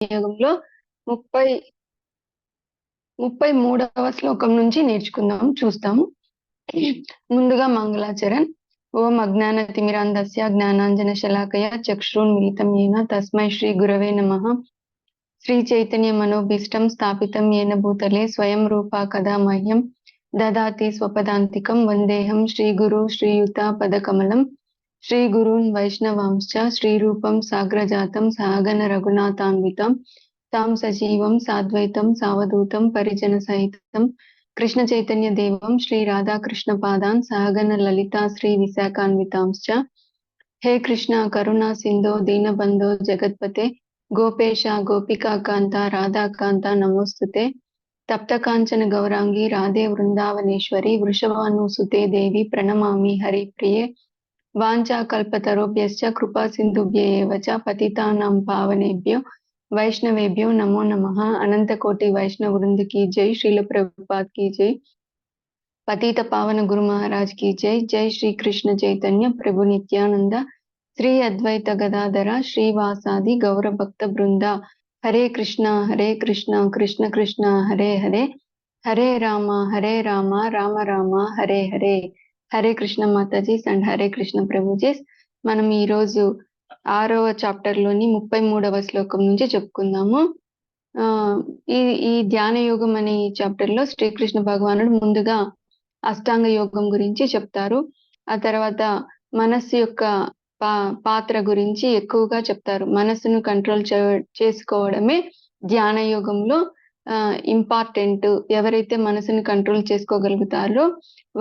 యోగంలో 33వ శ్లోకం నుంచి చూస్తాము. ముందుగా మంగళాచరణ్. ఓం అజ్ఞానతిమిరాంధస్య జ్ఞానాంజనశలాకయ చక్షురున్మిలితం యేన తస్మై శ్రీ గురవే నమః. శ్రీ చైతన్య మనోభీష్టం స్థాపితం యేన భూతలే స్వయం రూపా కదా మహ్యం దదాతి స్వపదాంతికం. వందేహం శ్రీగురు శ్రీయుతాపదకమలం. శ్రీగురూన్ వైష్ణవాంశ్చ శ్రీరూపం సాగ్రజాతం సహగణ రఘునాథాన్వితం తాం సజీవం సాద్వైతం సావధూతం పరిజన సహితం కృష్ణ చైతన్య దేవం శ్రీ రాధాకృష్ణ పాదాన్ సహగణ లలితా శ్రీ విశాఖాన్వితాంశ్చ. హే కృష్ణ కరుణా సింధో దీనబంధో జగత్పతే గోపేశ గోపికా కాంత రాధాకాంత నమోస్తుతే. తప్త కాంచన గౌరాంగి రాధే వృందావనేశ్వరి వృషభానుసుతే దేవి ప్రణమామి హరిప్రియే. వాంఛా కల్పతరుభ్యశ్చ కృపా సింధుభ్య ఏవ చ పతితానాం పావనేభ్యో వైష్ణవేభ్యో నమో నమః. అనంత కోటి వైష్ణవ వృంద की जय. श्रील प्रभुपाद की जय. पतित पावन गुरु महाराज की जय. जय श्री कृष्ण चैतन्य प्रभु नित्यानंद श्री अद्वैत गदाधर श्रीवासादि गौर भक्त वृंदा. हरे कृष्णा कृष्ण कृष्ण हरे हरे हरे राम राम राम हरे हरे. హరే కృష్ణ మాతాజీస్ అండ్ హరే కృష్ణ ప్రభుజీస్. మనం ఈ రోజు 6వ చాప్టర్ లోని 33వ శ్లోకం నుంచి చెప్పుకుందాము. ఈ ధ్యాన యోగం అనే ఈ చాప్టర్ లో శ్రీకృష్ణ భగవానుడు ముందుగా అష్టాంగ యోగం గురించి చెప్తారు. ఆ తర్వాత మనస్సు యొక్క పాత్ర గురించి ఎక్కువగా చెప్తారు. మనస్సును కంట్రోల్ చేసుకోవడమే ధ్యాన యోగంలో ఇంపార్టెంట్. ఎవరైతే మనసుని కంట్రోల్ చేసుకోగలుగుతారో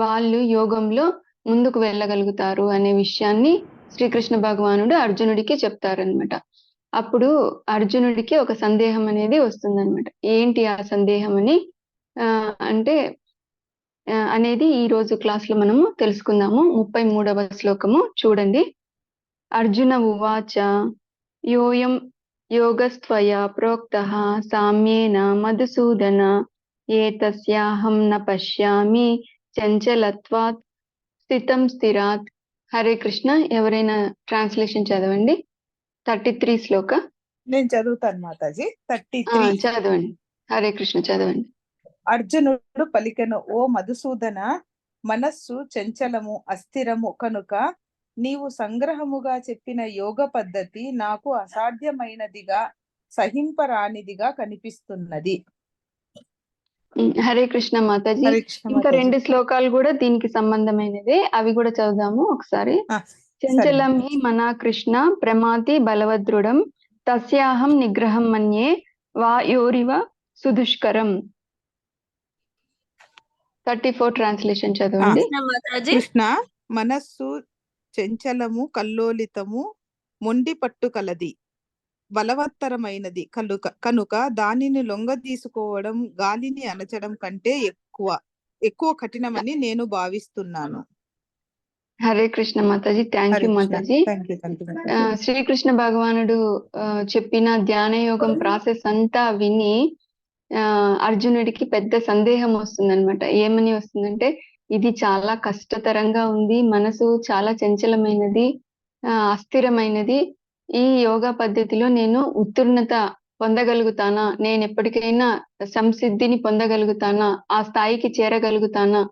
వాళ్ళు యోగంలో ముందుకు వెళ్ళగలుగుతారు అనే విషయాన్ని శ్రీకృష్ణ భగవానుడు అర్జునుడికి చెప్తారనమాట. అప్పుడు అర్జునుడికి ఒక సందేహం అనేది వస్తుందన్నమాట. ఏంటి ఆ సందేహం అని అనేది ఈ రోజు క్లాస్ లో మనము తెలుసుకుందాము. 33వ శ్లోకము చూడండి. అర్జున ఉవాచ యోయం యోగస్త్వయా ప్రోక్తః సామ్యేన మధుసూదన ఏతస్యాహం న పశ్యామి చంచలత్వాత్ స్థితం స్థిరాత్. హరే కృష్ణ. ఎవరైనా ట్రాన్స్లేషన్ చదవండి. 33 శ్లోక. నేను చదువుతాను మాతాజీ. 33 చదవండి. హరే కృష్ణ చదవండి. అర్జునుడు పలికెను, ఓ మధుసూదన, మనస్సు చంచలము అస్థిరము కనుక నీవు సంగ్రహముగా చెప్పిన యోగ పద్ధతి నాకు అసాధ్యమైనదిగా సహింపరానిదిగా కనిపిస్తున్నది. హరే కృష్ణ మాతాజీ. ఇంకా 2 శ్లోకాలు కూడా దీనికి సంబంధమైనదే, అవి కూడా చదువుదాము ఒకసారి. చంచలం హి మనా కృష్ణ ప్రమాతి బలవదృఢం తస్యాహం నిగ్రహం మన్యే వాయోరివ సుదుష్కరం. 34 ట్రాన్స్లేషన్ చదవండి. కృష్ణ, మనస్సు చంచలము కల్లోలితము మొండి పట్టు కలది, బలవత్తరమైనది కనుక దానిని లొంగ తీసుకోవడం గాలిని అణచడం కంటే ఎక్కువ కఠినమని నేను భావిస్తున్నాను. హరే కృష్ణ మాతాజీ. Thank you Mataji. శ్రీకృష్ణ భగవానుడు చెప్పిన ధ్యాన యోగం ప్రాసెస్ అంతా విని అర్జునుడికి పెద్ద సందేహం వస్తుందన్నమాట. ఏమని వస్తుందంటే, ఇది చాలా కష్టతరంగా ఉంది, మనసు చాలా చంచలమైనది, అస్థిరమైనది. ఈ యోగా పద్ధతిలో నేను ఉత్తీర్ణత పొందగలుగుతానా, నేను ఎప్పటికైనా సంసిద్ధిని పొందగలుగుతానా, ఆ స్థాయికి చేరగలుగుతానా,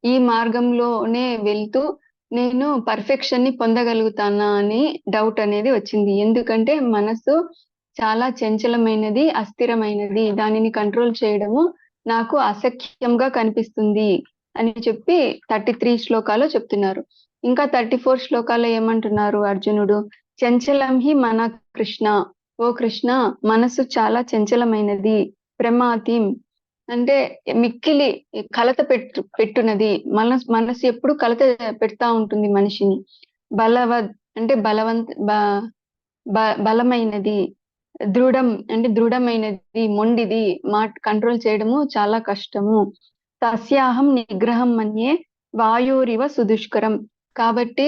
ఈ మార్గంలోనే వెళ్తూ నేను పర్ఫెక్షన్ ని పొందగలుగుతానా అని డౌట్ అనేది వచ్చింది. ఎందుకంటే మనసు చాలా చంచలమైనది, అస్థిరమైనది, దానిని కంట్రోల్ చేయడము నాకు అసఖ్యంగా కనిపిస్తుంది అని చెప్పి 33 శ్లోకాలు చెప్తున్నారు. ఇంకా 34 శ్లోకాల్లో ఏమంటున్నారు అర్జునుడు? చంచలం హి మన కృష్ణ, ఓ కృష్ణ, మనసు చాలా చంచలమైనది. ప్రమాతిం అంటే మిక్కిలి కలత పెట్టునది. మనసు ఎప్పుడు కలత పెడతా ఉంటుంది మనిషిని. బలవద్ అంటే బలమైనది. దృఢం అంటే దృఢమైనది, మొండిది, కంట్రోల్ చేయడము చాలా కష్టము. తస్యాహం నిగ్రహం మన్యే వాయోరివ సుదుష్కరం. కాబట్టి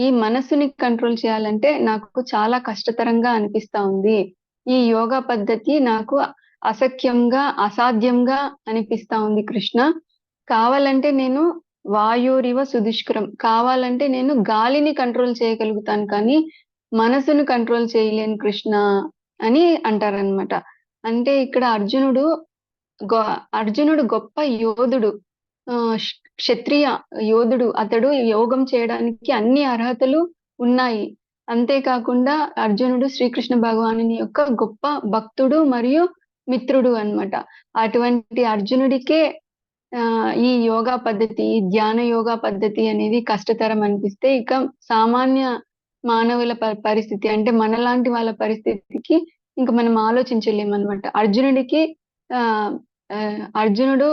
ఈ మనసుని కంట్రోల్ చేయాలంటే నాకు చాలా కష్టతరంగా అనిపిస్తా ఉంది. ఈ యోగా పద్ధతి నాకు అసఖ్యంగా, అసాధ్యంగా అనిపిస్తా ఉంది కృష్ణ. కావాలంటే నేను వాయోరివ సుదుష్కరం, కావాలంటే నేను గాలిని కంట్రోల్ చేయగలుగుతాను, కానీ మనసును కంట్రోల్ చేయలేను కృష్ణ అని అంటారనమాట. అంటే ఇక్కడ అర్జునుడు గొప్ప యోధుడు, క్షత్రియ యోధుడు. అతడు యోగం చేయడానికి అన్ని అర్హతలు ఉన్నాయి. అంతేకాకుండా అర్జునుడు శ్రీకృష్ణ భగవానుని యొక్క గొప్ప భక్తుడు మరియు మిత్రుడు అన్నమాట. అటువంటి అర్జునుడికే ఈ యోగా పద్ధతి, ఈ ధ్యాన యోగా పద్ధతి అనేది కష్టతరం అనిపిస్తే, ఇక సామాన్య మానవుల పరిస్థితి అంటే మనలాంటి వాళ్ళ పరిస్థితికి ఇంక మనం ఆలోచించలేమన్నమాట. అర్జునుడు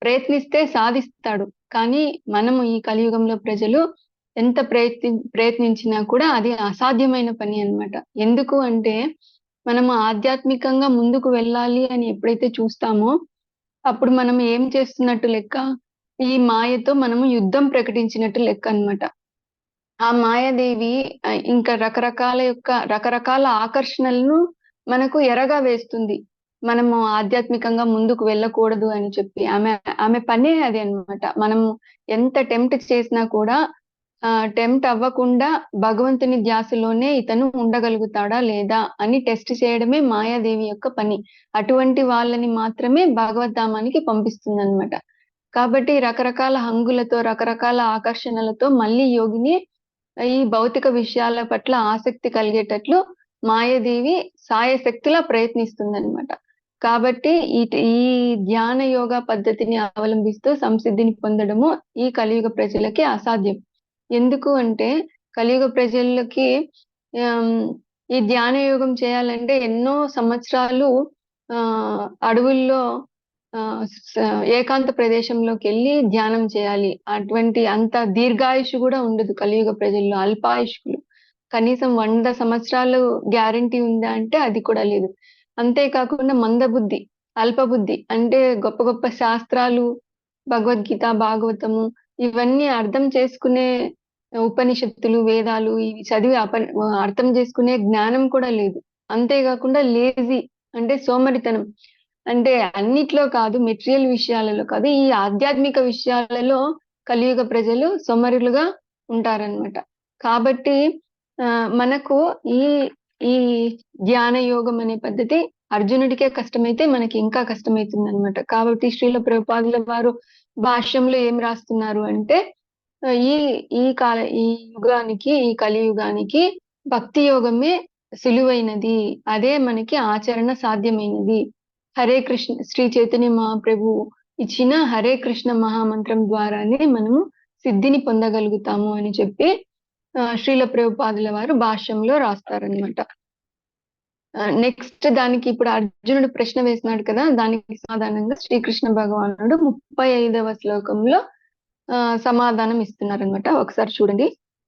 ప్రయత్నిస్తే సాధిస్తాడు. కానీ మనము ఈ కలియుగంలో ప్రజలు ఎంత ప్రయత్నించినా కూడా అది అసాధ్యమైన పని అన్నమాట. ఎందుకు అంటే మనము ఆధ్యాత్మికంగా ముందుకు వెళ్ళాలి అని ఎప్పుడైతే చూస్తామో అప్పుడు మనం ఏం చేస్తున్నట్టు లెక్క, ఈ మాయతో మనము యుద్ధం ప్రకటించినట్టు లెక్క అన్నమాట. ఆ మాయాదేవి ఇంకా రకరకాల ఆకర్షణలను మనకు ఎరగా వేస్తుంది. మనము ఆధ్యాత్మికంగా ముందుకు వెళ్ళకూడదు అని చెప్పి. ఆమె పనే అది అన్నమాట. మనము ఎంత టెంప్ట్ చేసినా కూడా టెంప్ట్ అవ్వకుండా భగవంతుని ధ్యాసలోనే ఇతను ఉండగలుగుతాడా లేదా అని టెస్ట్ చేయడమే మాయాదేవి యొక్క పని. అటువంటి వాళ్ళని మాత్రమే భగవద్ధామానికి పంపిస్తుందన్నమాట. కాబట్టి రకరకాల హంగులతో, రకరకాల ఆకర్షణలతో మళ్ళీ యోగిని ఈ భౌతిక విషయాల పట్ల ఆసక్తి కలిగేటట్లు మాయాదేవి సాయశక్తిలా ప్రయత్నిస్తుందన్నమాట. కాబట్టి ఈ ధ్యాన యోగా పద్ధతిని అవలంబిస్తూ సంసిద్ధిని పొందడము ఈ కలియుగ ప్రజలకి అసాధ్యం. ఎందుకు అంటే కలియుగ ప్రజలకి ఈ ధ్యాన యోగం చేయాలంటే ఎన్నో సంవత్సరాలు అడవుల్లో ఏకాంత ప్రదేశంలోకి వెళ్ళి ధ్యానం చేయాలి. అటువంటి అంత దీర్ఘాయుషు కూడా ఉండదు కలియుగ ప్రజల్లో, అల్పాయుష్కులు. కనీసం 100 సంవత్సరాలు గ్యారంటీ ఉందా అంటే అది కూడా లేదు. అంతేకాకుండా మందబుద్ధి, అల్పబుద్ధి. అంటే గొప్ప గొప్ప శాస్త్రాలు, భగవద్గీత, భాగవతము ఇవన్నీ అర్థం చేసుకునే ఉపనిషత్తులు, వేదాలు ఇవి చదివి అర్థం చేసుకునే జ్ఞానం కూడా లేదు. అంతేకాకుండా లేజీ అంటే సోమరితనం. అంటే అన్నిట్లో కాదు, మెటీరియల్ విషయాలలో కాదు, ఈ ఆధ్యాత్మిక విషయాలలో కలియుగ ప్రజలు సోమరులుగా ఉంటారన్నమాట. కాబట్టి మనకు ఈ ఈ ధ్యాన యోగం అనే పద్ధతి అర్జునుడికే కష్టమైతే మనకి ఇంకా కష్టమవుతుంది అనమాట. కాబట్టి శ్రీల ప్రభుపాదుల వారు భాష్యంలో ఏం రాస్తున్నారు అంటే ఈ యుగానికి, ఈ కలియుగానికి భక్తి యోగమే సులువైనది, అదే మనకి ఆచరణ సాధ్యమైనది. హరే కృష్ణ శ్రీ చైతన్య మహాప్రభు ఇచ్చిన హరే కృష్ణ మహామంత్రం ద్వారానే మనము సిద్ధిని పొందగలుగుతాము అని చెప్పి శ్రీల ప్రభుపాదుల వారు భాష్యంలో రాస్తారనమాట. నెక్స్ట్ దానికి ఇప్పుడు అర్జునుడు ప్రశ్న వేసినాడు కదా, దానికి సమాధానంగా శ్రీకృష్ణ భగవానుడు 35వ శ్లోకంలో సమాధానం ఇస్తున్నారనమాట. ఒకసారి చూడండి.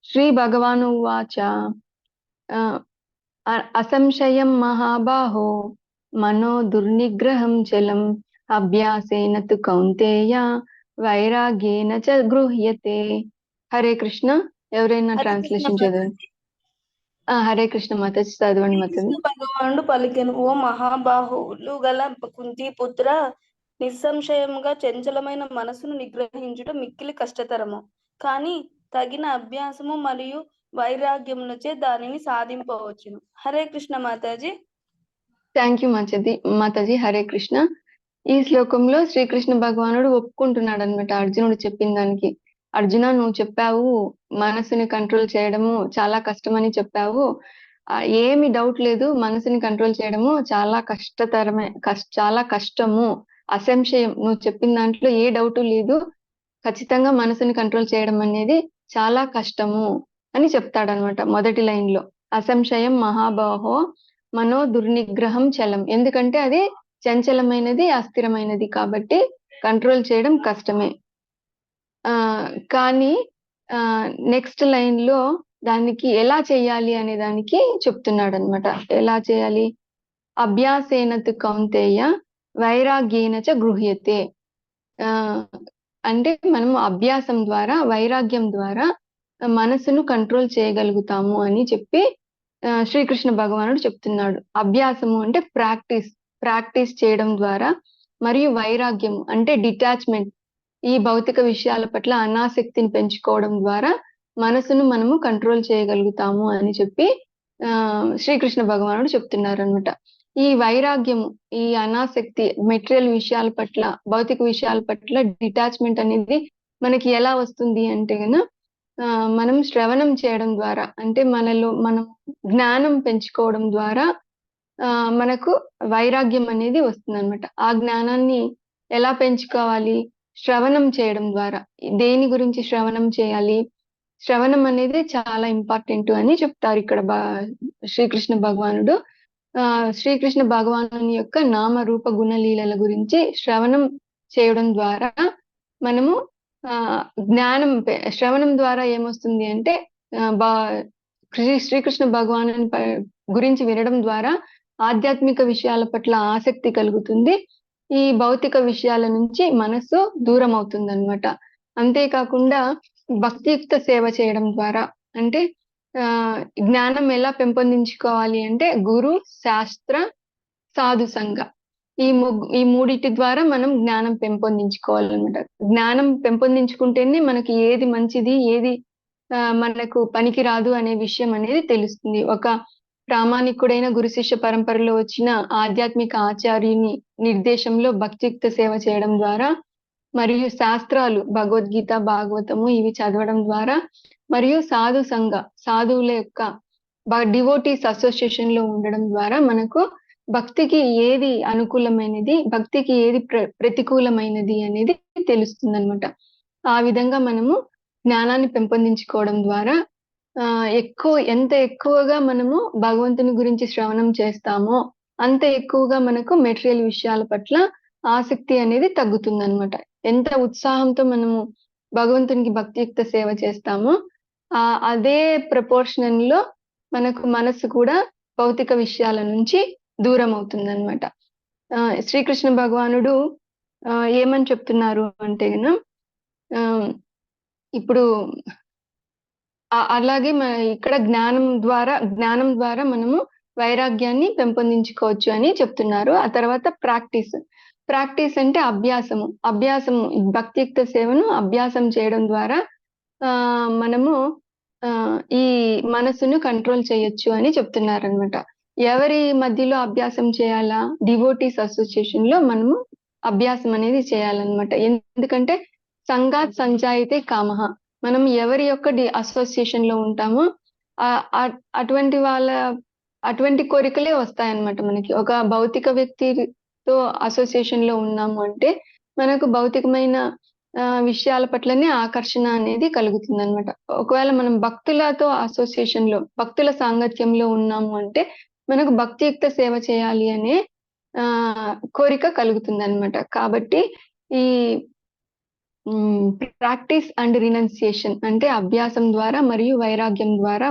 శ్రీ భగవాను వాచ అసంశయం మహాబాహో మనో దుర్నిగ్రహం చలం అభ్యాసేన తు కౌంతేయ వైరాగ్యేన చ గృహ్యతే. హరే కృష్ణ. ఎవరైనా ట్రాన్స్లేషన్ చదవండి. హరే కృష్ణ మాతాజీ చదవండి మాతాజీ. భగవానుడు పలికెను, ఓ మహాబాహువులు గల కుంతి పుత్ర, నిస్సంశయముగా చంచలమైన మనసును నిగ్రహించుట మిక్కిలి కష్టతరము. కానీ తగిన అభ్యాసము మరియు వైరాగ్యములచే దానిని సాధింపవచ్చును. హరే కృష్ణ మాతాజీ. Thank you Mataji. హరే కృష్ణ. ఈ శ్లోకంలో శ్రీకృష్ణ భగవానుడు ఒప్పుకుంటున్నాడు అనమాట అర్జునుడు చెప్పిన దానికి. అర్జున, నువ్వు చెప్పావు మనసుని కంట్రోల్ చేయడము చాలా కష్టమని చెప్పావు. ఏమి డౌట్ లేదు, మనసుని కంట్రోల్ చేయడము చాలా కష్టతరమే, చాలా కష్టము, అసంశయం. నువ్వు చెప్పిన దాంట్లో ఏ డౌట్ లేదు. ఖచ్చితంగా మనసుని కంట్రోల్ చేయడం అనేది చాలా కష్టము అని చెప్తాడనమాట మొదటి లైన్ లో. అసంశయం మహాబాహో మనో దుర్నిగ్రహం చలం. ఎందుకంటే అది చంచలమైనది, అస్థిరమైనది, కాబట్టి కంట్రోల్ చేయడం కష్టమే. కానీ నెక్స్ట్ లైన్ లో దానికి ఎలా చేయాలి అనే దానికి చెప్తున్నాడు అనమాట. ఎలా చేయాలి? అభ్యాసేన తు కౌంతేయ వైరాగ్యేన చ గృహ్యతే. అంటే మనము అభ్యాసం ద్వారా, వైరాగ్యం ద్వారా మనసును కంట్రోల్ చేయగలుగుతాము అని చెప్పి శ్రీకృష్ణ భగవానుడు చెప్తున్నాడు. అభ్యాసము అంటే ప్రాక్టీస్ చేయడం ద్వారా, మరియు వైరాగ్యం అంటే డిటాచ్మెంట్, ఈ భౌతిక విషయాల పట్ల అనాసక్తిని పెంచుకోవడం ద్వారా మనసును మనము కంట్రోల్ చేయగలుగుతాము అని చెప్పి శ్రీకృష్ణ భగవానుడు చెప్తున్నారనమాట. ఈ వైరాగ్యము, ఈ అనాసక్తి, మెటీరియల్ విషయాల పట్ల, భౌతిక విషయాల పట్ల డిటాచ్మెంట్ అనేది మనకి ఎలా వస్తుంది అంటే మనం శ్రవణం చేయడం ద్వారా, అంటే మనలో మనం జ్ఞానం పెంచుకోవడం ద్వారా మనకు వైరాగ్యం అనేది వస్తుందన్నమాట. ఆ జ్ఞానాన్ని ఎలా పెంచుకోవాలి? శ్రవణం చేయడం ద్వారా. దేని గురించి శ్రవణం చేయాలి? శ్రవణం అనేది చాలా ఇంపార్టెంట్ అని చెప్తారు ఇక్కడ శ్రీకృష్ణ భగవానుడు. శ్రీకృష్ణ భగవానుని యొక్క నామ రూప గుణలీలల గురించి శ్రవణం చేయడం ద్వారా మనము శ్రవణం ద్వారా ఏమొస్తుంది అంటే శ్రీకృష్ణ భగవానుని గురించి వినడం ద్వారా ఆధ్యాత్మిక విషయాల పట్ల ఆసక్తి కలుగుతుంది. ఈ భౌతిక విషయాల నుంచి మనసు దూరం అవుతుంది అనమాట. అంతేకాకుండా భక్తియుక్త సేవ చేయడం ద్వారా, అంటే జ్ఞానం ఎలా పెంపొందించుకోవాలి అంటే గురు, శాస్త్ర, సాధు సంఘ, ఈ మూడిటి ద్వారా మనం జ్ఞానం పెంపొందించుకోవాలన్నమాట. జ్ఞానం పెంపొందించుకుంటేనే మనకి ఏది మంచిది, ఏది మనకు పనికి రాదు అనే విషయం అనేది తెలుస్తుంది. ఒక ప్రామాణికుడైన గురు శిష్య పరంపరలో వచ్చిన ఆధ్యాత్మిక ఆచార్యుని నిర్దేశంలో భక్తియుక్త సేవ చేయడం ద్వారా, మరియు శాస్త్రాలు భగవద్గీత, భాగవతము ఇవి చదవడం ద్వారా, మరియు సాధు సంఘ, సాధువుల యొక్క డివోటీస్ అసోసియేషన్ లో ఉండడం ద్వారా మనకు భక్తికి ఏది అనుకూలమైనది, భక్తికి ఏది ప్రతికూలమైనది అనేది తెలుస్తుంది అనమాట. ఆ విధంగా మనము జ్ఞానాన్ని పెంపొందించుకోవడం ద్వారా ఎంత ఎక్కువగా మనము భగవంతుని గురించి శ్రవణం చేస్తామో అంత ఎక్కువగా మనకు మెటీరియల్ విషయాల పట్ల ఆసక్తి అనేది తగ్గుతుంది అనమాట. ఎంత ఉత్సాహంతో మనము భగవంతునికి భక్తియుక్త సేవ చేస్తామో అదే ప్రపోర్షన్ లో మనకు మనసు కూడా భౌతిక విషయాల నుంచి దూరం అవుతుంది అనమాట. శ్రీకృష్ణ భగవానుడు ఏమని చెప్తున్నారు అంటే ఇప్పుడు అలాగే ఇక్కడ జ్ఞానం ద్వారా మనము వైరాగ్యాన్ని పెంపొందించుకోవచ్చు అని చెప్తున్నారు. ఆ తర్వాత ప్రాక్టీస్ అంటే అభ్యాసము భక్తియుక్త సేవను అభ్యాసం చేయడం ద్వారా మనము ఈ మనసును కంట్రోల్ చేయొచ్చు అని చెప్తున్నారు అనమాట. ఎవరి మధ్యలో అభ్యాసం చేయాలా? డివోటీస్ అసోసియేషన్ లో మనము అభ్యాసం అనేది చేయాలన్నమాట. ఎందుకంటే సంగాత్ సంజాయితే కామః, మనం ఎవరి యొక్క అసోసియేషన్ లో ఉంటామో అటువంటి కోరికలే వస్తాయన్నమాట మనకి. ఒక భౌతిక వ్యక్తితో అసోసియేషన్ లో ఉన్నాము అంటే మనకు భౌతికమైన విషయాల పట్లనే ఆకర్షణ అనేది కలుగుతుంది అనమాట. ఒకవేళ మనం భక్తులతో అసోసియేషన్ లో, భక్తుల సాంగత్యంలో ఉన్నాము అంటే మనకు భక్తియుక్త సేవ చేయాలి అనే కోరిక కలుగుతుంది అనమాట. కాబట్టి ఈ ప్రాక్టీస్ అండ్ రినౌన్సియేషన్ అంటే అభ్యాసం ద్వారా మరియు వైరాగ్యం ద్వారా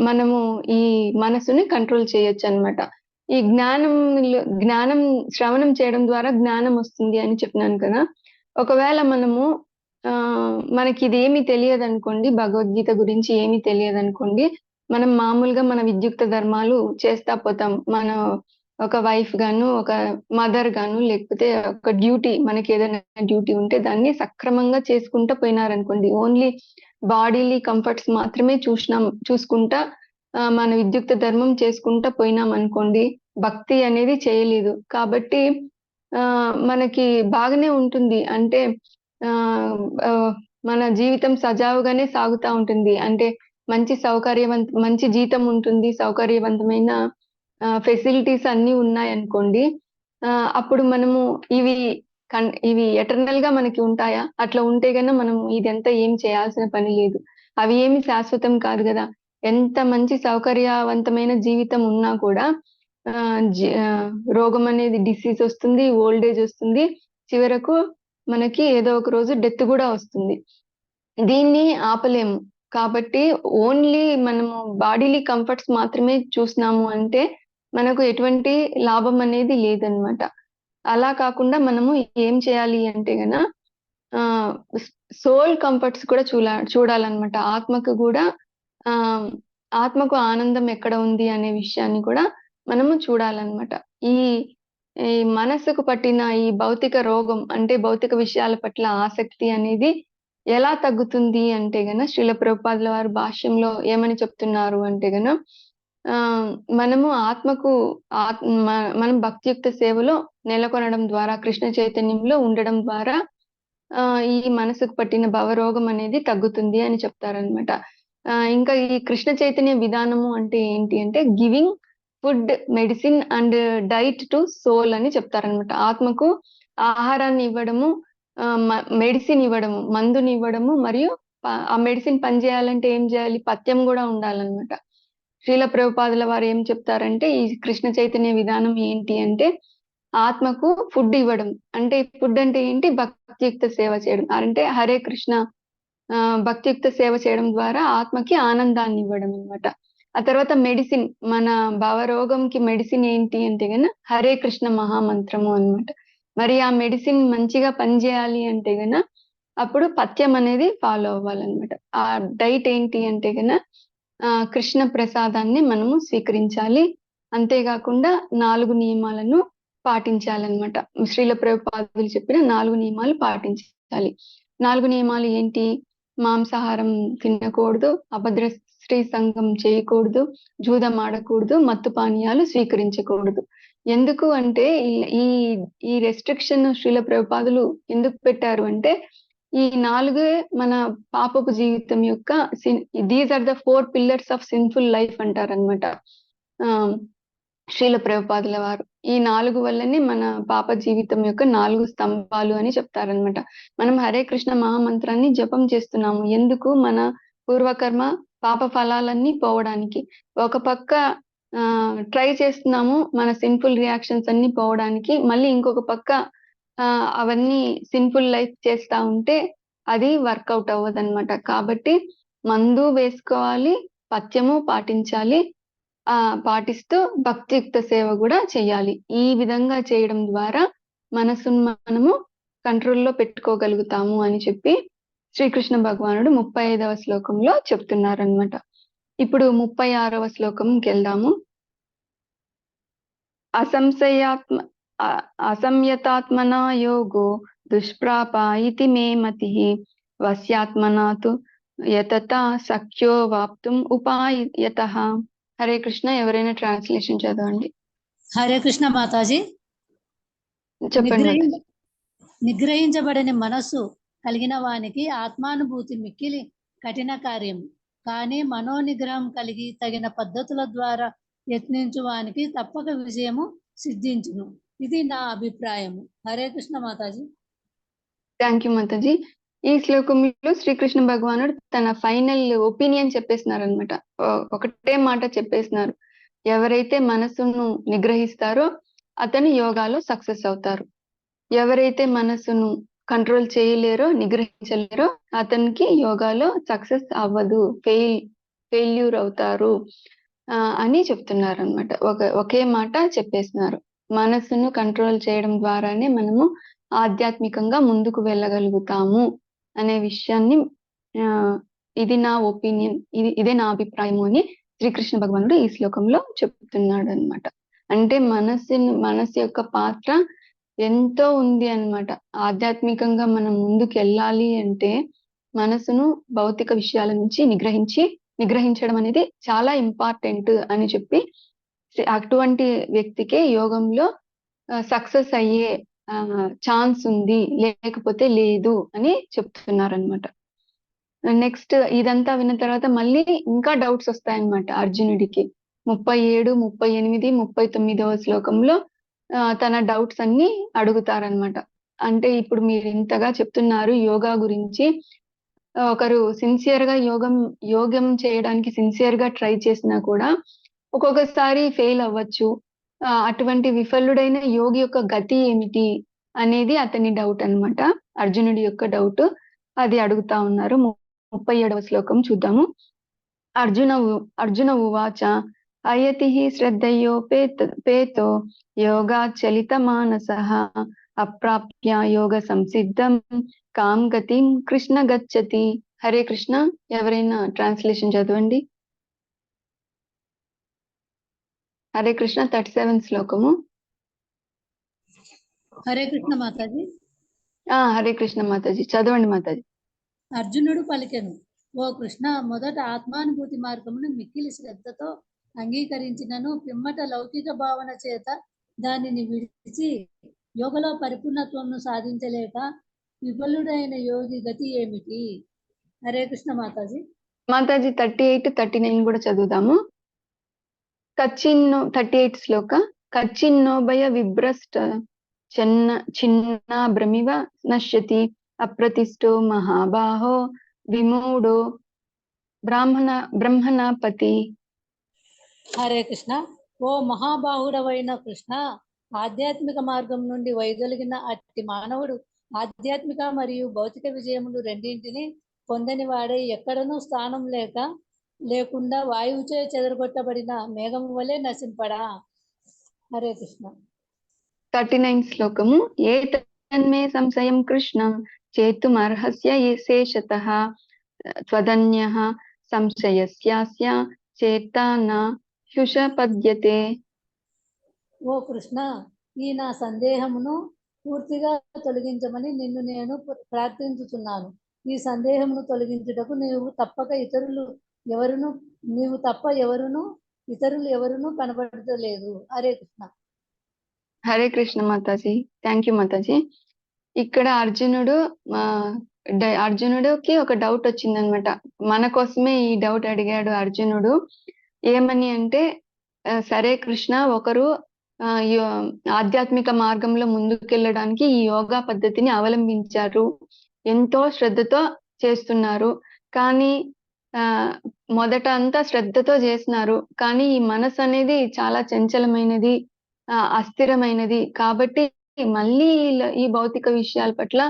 మనము ఈ మనసుని కంట్రోల్ చేయొచ్చు అన్నమాట. ఈ జ్ఞానం శ్రవణం చేయడం ద్వారా జ్ఞానం వస్తుంది అని చెప్పినాను కదా. ఒకవేళ మనకి ఇది ఏమీ తెలియదు అనుకోండి, భగవద్గీత గురించి ఏమీ తెలియదు అనుకోండి, మనం మామూలుగా మన విద్యుక్త ధర్మాలు చేస్తా పోతాం. మన ఒక వైఫ్ గాను, ఒక మదర్ గాను, లేకపోతే ఒక డ్యూటీ, మనకి ఏదైనా డ్యూటీ ఉంటే దాన్ని సక్రమంగా చేసుకుంటా పోయినారనుకోండి, ఓన్లీ బాడీలీ కంఫర్ట్స్ మాత్రమే చూసుకుంటా మన విద్యుక్త ధర్మం చేసుకుంటా పోయినాం అనుకోండి, భక్తి అనేది చేయలేదు. కాబట్టి మనకి బాగానే ఉంటుంది, అంటే మన జీవితం సజావుగానే సాగుతా ఉంటుంది. అంటే మంచి జీతం ఉంటుంది, సౌకర్యవంతమైన ఫెసిలిటీస్ అన్ని ఉన్నాయి అనుకోండి. అప్పుడు మనము ఇవి ఎటర్నల్ గా మనకి ఉంటాయా? అట్లా ఉంటే గన మనం ఇదంతా ఏం చేయాల్సిన పని లేదు. అవి ఏమి శాశ్వతం కాదు కదా. ఎంత మంచి సౌకర్యవంతమైన జీవితం ఉన్నా కూడా రోగం అనేది, డిసీజ్ వస్తుంది, ఓల్డ్ ఏజ్ వస్తుంది, చివరకు మనకి ఏదో ఒక రోజు డెత్ కూడా వస్తుంది. దీన్ని ఆపలేము. కాబట్టి ఓన్లీ మనము బాడీలీ కంఫర్ట్స్ మాత్రమే చూసినాము అంటే మనకు ఎటువంటి లాభం అనేది లేదనమాట. అలా కాకుండా మనము ఏం చేయాలి అంటే సోల్ కంఫర్ట్స్ కూడా చూడాలన్నమాట. ఆత్మకు ఆనందం ఎక్కడ ఉంది అనే విషయాన్ని కూడా మనము చూడాలన్నమాట. ఈ మనసుకు పట్టిన ఈ భౌతిక రోగం, అంటే భౌతిక విషయాల పట్ల ఆసక్తి అనేది ఎలా తగ్గుతుంది అంటే గన శ్రీల ప్రభుపాదుల వారు భాష్యంలో ఏమని చెప్తున్నారు అంటే గన మనము ఆత్మకు మనం భక్తియుక్త సేవలో నెలకొనడం ద్వారా కృష్ణ చైతన్యంలో ఉండడం ద్వారా ఈ మనసుకు పట్టిన భవరోగం అనేది తగ్గుతుంది అని చెప్తారనమాట. ఇంకా ఈ కృష్ణ చైతన్య విధానము అంటే ఏంటి అంటే giving food, medicine and diet to soul అని చెప్తారనమాట. ఆత్మకు ఆహారాన్ని ఇవ్వడము, మెడిసిన్ ఇవ్వడము, మందుని ఇవ్వడము, మరియు ఆ మెడిసిన్ పనిచేయాలంటే ఏం చేయాలి? పథ్యం కూడా ఉండాలన్నమాట. శ్రీల ప్రభుపాదుల వారు ఏం చెప్తారంటే ఈ కృష్ణ చైతన్య విధానం ఏంటి అంటే ఆత్మకు ఫుడ్ ఇవ్వడం. అంటే ఫుడ్ అంటే ఏంటి? భక్తియుక్త సేవ చేయడం. అంటే హరే కృష్ణ భక్తియుక్త సేవ చేయడం ద్వారా ఆత్మకి ఆనందాన్ని ఇవ్వడం అన్నమాట. ఆ తర్వాత మెడిసిన్, మన భావరోగంకి మెడిసిన్ ఏంటి అంటే గన హరే కృష్ణ మహామంత్రము అన్నమాట. మరి ఆ మెడిసిన్ మంచిగా పనిచేయాలి అంటే గన అప్పుడు పథ్యం అనేది ఫాలో అవ్వాలన్నమాట. ఆ డైట్ ఏంటి అంటే గన కృష్ణ ప్రసాదాన్ని మనము స్వీకరించాలి. అంతేకాకుండా 4 నియమాలను పాటించాలన్నమాట. శ్రీల ప్రభుపాదులు చెప్పిన 4 నియమాలు పాటించాలి. 4 నియమాలు ఏంటి? మాంసాహారం తినకూడదు, అభద్ర స్త్రీ సంఘం చేయకూడదు, జూదం ఆడకూడదు, మత్తు పానీయాలు స్వీకరించకూడదు. ఎందుకు అంటే ఈ రెస్ట్రిక్షన్ శ్రీల ప్రభుపాదులు ఎందుకు పెట్టారు అంటే ఈ 4 మన పాపపు జీవితం యొక్క these are the 4 pillars of sinful life అంటారనమాట శ్రీల ప్రభుపాదుల వారు. ఈ 4 వల్లనే మన పాప జీవితం యొక్క 4 స్తంభాలు అని చెప్తారనమాట. మనం హరే కృష్ణ మహామంత్రాన్ని జపం చేస్తున్నాము ఎందుకు? మన పూర్వకర్మ పాప ఫలాలన్నీ పోవడానికి. ఒక పక్క ట్రై చేస్తున్నాము మన సిన్ఫుల్ రియాక్షన్స్ అన్ని పోవడానికి, మళ్ళీ ఇంకొక పక్క అవన్నీ సిన్ఫుల్ లైఫ్ చేస్తా ఉంటే అది వర్కౌట్ అవ్వదన్నమాట. కాబట్టి మందు వేసుకోవాలి, పథ్యము పాటించాలి, పాటిస్తూ భక్తియుక్త సేవ కూడా చేయాలి. ఈ విధంగా చేయడం ద్వారా మనసును మనము కంట్రోల్లో పెట్టుకోగలుగుతాము అని చెప్పి శ్రీకృష్ణ భగవానుడు 35వ శ్లోకంలో చెప్తున్నారనమాట. ఇప్పుడు 36వ శ్లోకంకి వెళ్దాము. అసంయతాత్మనా యోగో దుష్ప్రాప ఇతి మే మతి వస్యాత్మనా తు యతత సఖ్యో వాప్తుం ఉపాయతః. హరే కృష్ణ. ఎవరైనా ట్రాన్స్లేషన్ చదవండి. హరే కృష్ణ మాతాజీ. చెప్పండి. నిగ్రహించబడని మనస్సు కలిగిన వానికి ఆత్మానుభూతి మిక్కిలి కఠిన కార్యం. కానీ మనోనిగ్రహం కలిగి తగిన పద్ధతుల ద్వారా యత్నించు వానికి తప్పక విజయము సిద్ధించును. ఇది నా అభిప్రాయము. హరే కృష్ణ మాతాజీ. Thank you Mataji. ఈ శ్లోకంలో శ్రీకృష్ణ భగవానుడు తన ఫైనల్ ఒపీనియన్ చెప్పేస్తున్నారు అనమాట. ఒకటే మాట చెప్పేస్తున్నారు. ఎవరైతే మనసును నిగ్రహిస్తారో అతను యోగాలో సక్సెస్ అవుతారు. ఎవరైతే మనసును కంట్రోల్ చేయలేరో, నిగ్రహించలేరో అతనికి యోగాలో సక్సెస్ అవ్వదు, ఫెయిల్యూర్ అవుతారు అని చెప్తున్నారు అనమాట. ఒకే మాట చెప్పేస్తున్నారు. మనసును కంట్రోల్ చేయడం ద్వారానే మనము ఆధ్యాత్మికంగా ముందుకు వెళ్ళగలుగుతాము అనే విషయాన్ని ఇది నా ఒపీనియన్, ఇదే నా అభిప్రాయము అని శ్రీకృష్ణ భగవానుడు ఈ శ్లోకంలో చెప్తున్నాడు అనమాట. అంటే మనసు యొక్క పాత్ర ఎంతో ఉంది అన్నమాట. ఆధ్యాత్మికంగా మనం ముందుకు వెళ్ళాలి అంటే మనసును భౌతిక విషయాల నుంచి నిగ్రహించడం అనేది చాలా ఇంపార్టెంట్ అని చెప్పి అటువంటి వ్యక్తికే యోగంలో సక్సెస్ అయ్యే ఛాన్స్ ఉంది, లేకపోతే లేదు అని చెప్తున్నారనమాట. నెక్స్ట్ ఇదంతా విన్న తర్వాత మళ్ళీ ఇంకా డౌట్స్ వస్తాయన్నమాట అర్జునుడికి. 37, 38, 39వ శ్లోకంలో తన డౌట్స్ అన్ని అడుగుతారనమాట. అంటే ఇప్పుడు మీరు ఇంతగా చెప్తున్నారు యోగా గురించి, ఒకరు సిన్సియర్ గా యోగం చేయడానికి సిన్సియర్ గా ట్రై చేసినా కూడా ఒక్కొక్కసారి ఫెయిల్ అవ్వచ్చు. అటువంటి విఫలుడైన యోగి యొక్క గతి ఏమిటి అనేది అతని డౌట్ అన్నమాట. అర్జునుడి యొక్క డౌట్ అది అడుగుతా ఉన్నారు. 37వ శ్లోకం చూద్దాము. అర్జున ఉవాచ అయతి శ్రద్ధయోపేతో యోగాచలిత మానసః అప్రాప్య యోగ సంసిద్ధం కాం గతిం కృష్ణ గచ్చతి. హరే కృష్ణ. ఎవరైనా ట్రాన్స్లేషన్ చదవండి. హరే కృష్ణ. 37 శ్లోకము. హరే కృష్ణ మాతాజీ. హరే కృష్ణ మాతాజీ. చదవండి మాతాజీ. అర్జునుడు పలికెను, ఓ కృష్ణ, మొదట ఆత్మానుభూతి మార్గమును మిక్కిలి శ్రద్ధతో అంగీకరించినను పిమ్మట లౌకిక భావన చేత దానిని విడిచి యోగలో పరిపూర్ణత్వంను సాధించలేక విఫలుడైన యోగి గతి ఏమిటి? హరే కృష్ణ మాతాజీ. మాతాజీ 38, 39 కూడా చదువుదాము. కచ్చిన్నో 38 శ్లోక. కచ్చిన్నోభయ విభ్రష్ట చిన్నాభ్రమివ నశ్యతి అప్రతిష్టో మహాబాహో విమూఢో బ్రహ్మణపతి. హరే కృష్ణ. ఓ మహాబాహుడవైన కృష్ణ, ఆధ్యాత్మిక మార్గం నుండి వైదొలిగిన అట్టి మానవుడు ఆధ్యాత్మిక మరియు భౌతిక విజయములు రెండింటిని పొందని వాడై ఎక్కడనూ స్థానం లేకుండా వాయువుచే చెదరగొట్టబడిన మేఘము వలె నశింపడా. హరే కృష్ణ. 39 శ్లోకము. ఏ తన్మే సంశయం కృష్ణం చేతుమర్హస్య శేషతః త్వదన్యః సంశయస్యాస్య చేతాన హ్యుషపద్యతే. ఓ కృష్ణ, ఈ నా సందేహమును పూర్తిగా తొలగించమని నిన్ను నేను ప్రార్థించుతున్నాను. ఈ సందేహమును తొలగించుటకు నీవు తప్ప ఇతరులు ఎవరును కనబడలేదు. హరే కృష్ణ. హరే కృష్ణ మాతాజీ. Thank you Mataji. ఇక్కడ అర్జునుడికి ఒక డౌట్ వచ్చిందనమాట. మన కోసమే ఈ డౌట్ అడిగాడు అర్జునుడు. ఏమని అంటే, సరే కృష్ణ, ఒకరు ఆధ్యాత్మిక మార్గంలో ముందుకెళ్ళడానికి ఈ యోగా పద్ధతిని అవలంబించారు, ఎంతో శ్రద్ధతో చేస్తున్నారు. కానీ మొదట అంతా శ్రద్ధతో చేసినారు, కానీ ఈ మనసు అనేది చాలా చంచలమైనది, అస్థిరమైనది. కాబట్టి మళ్ళీ ఈ భౌతిక విషయాల పట్ల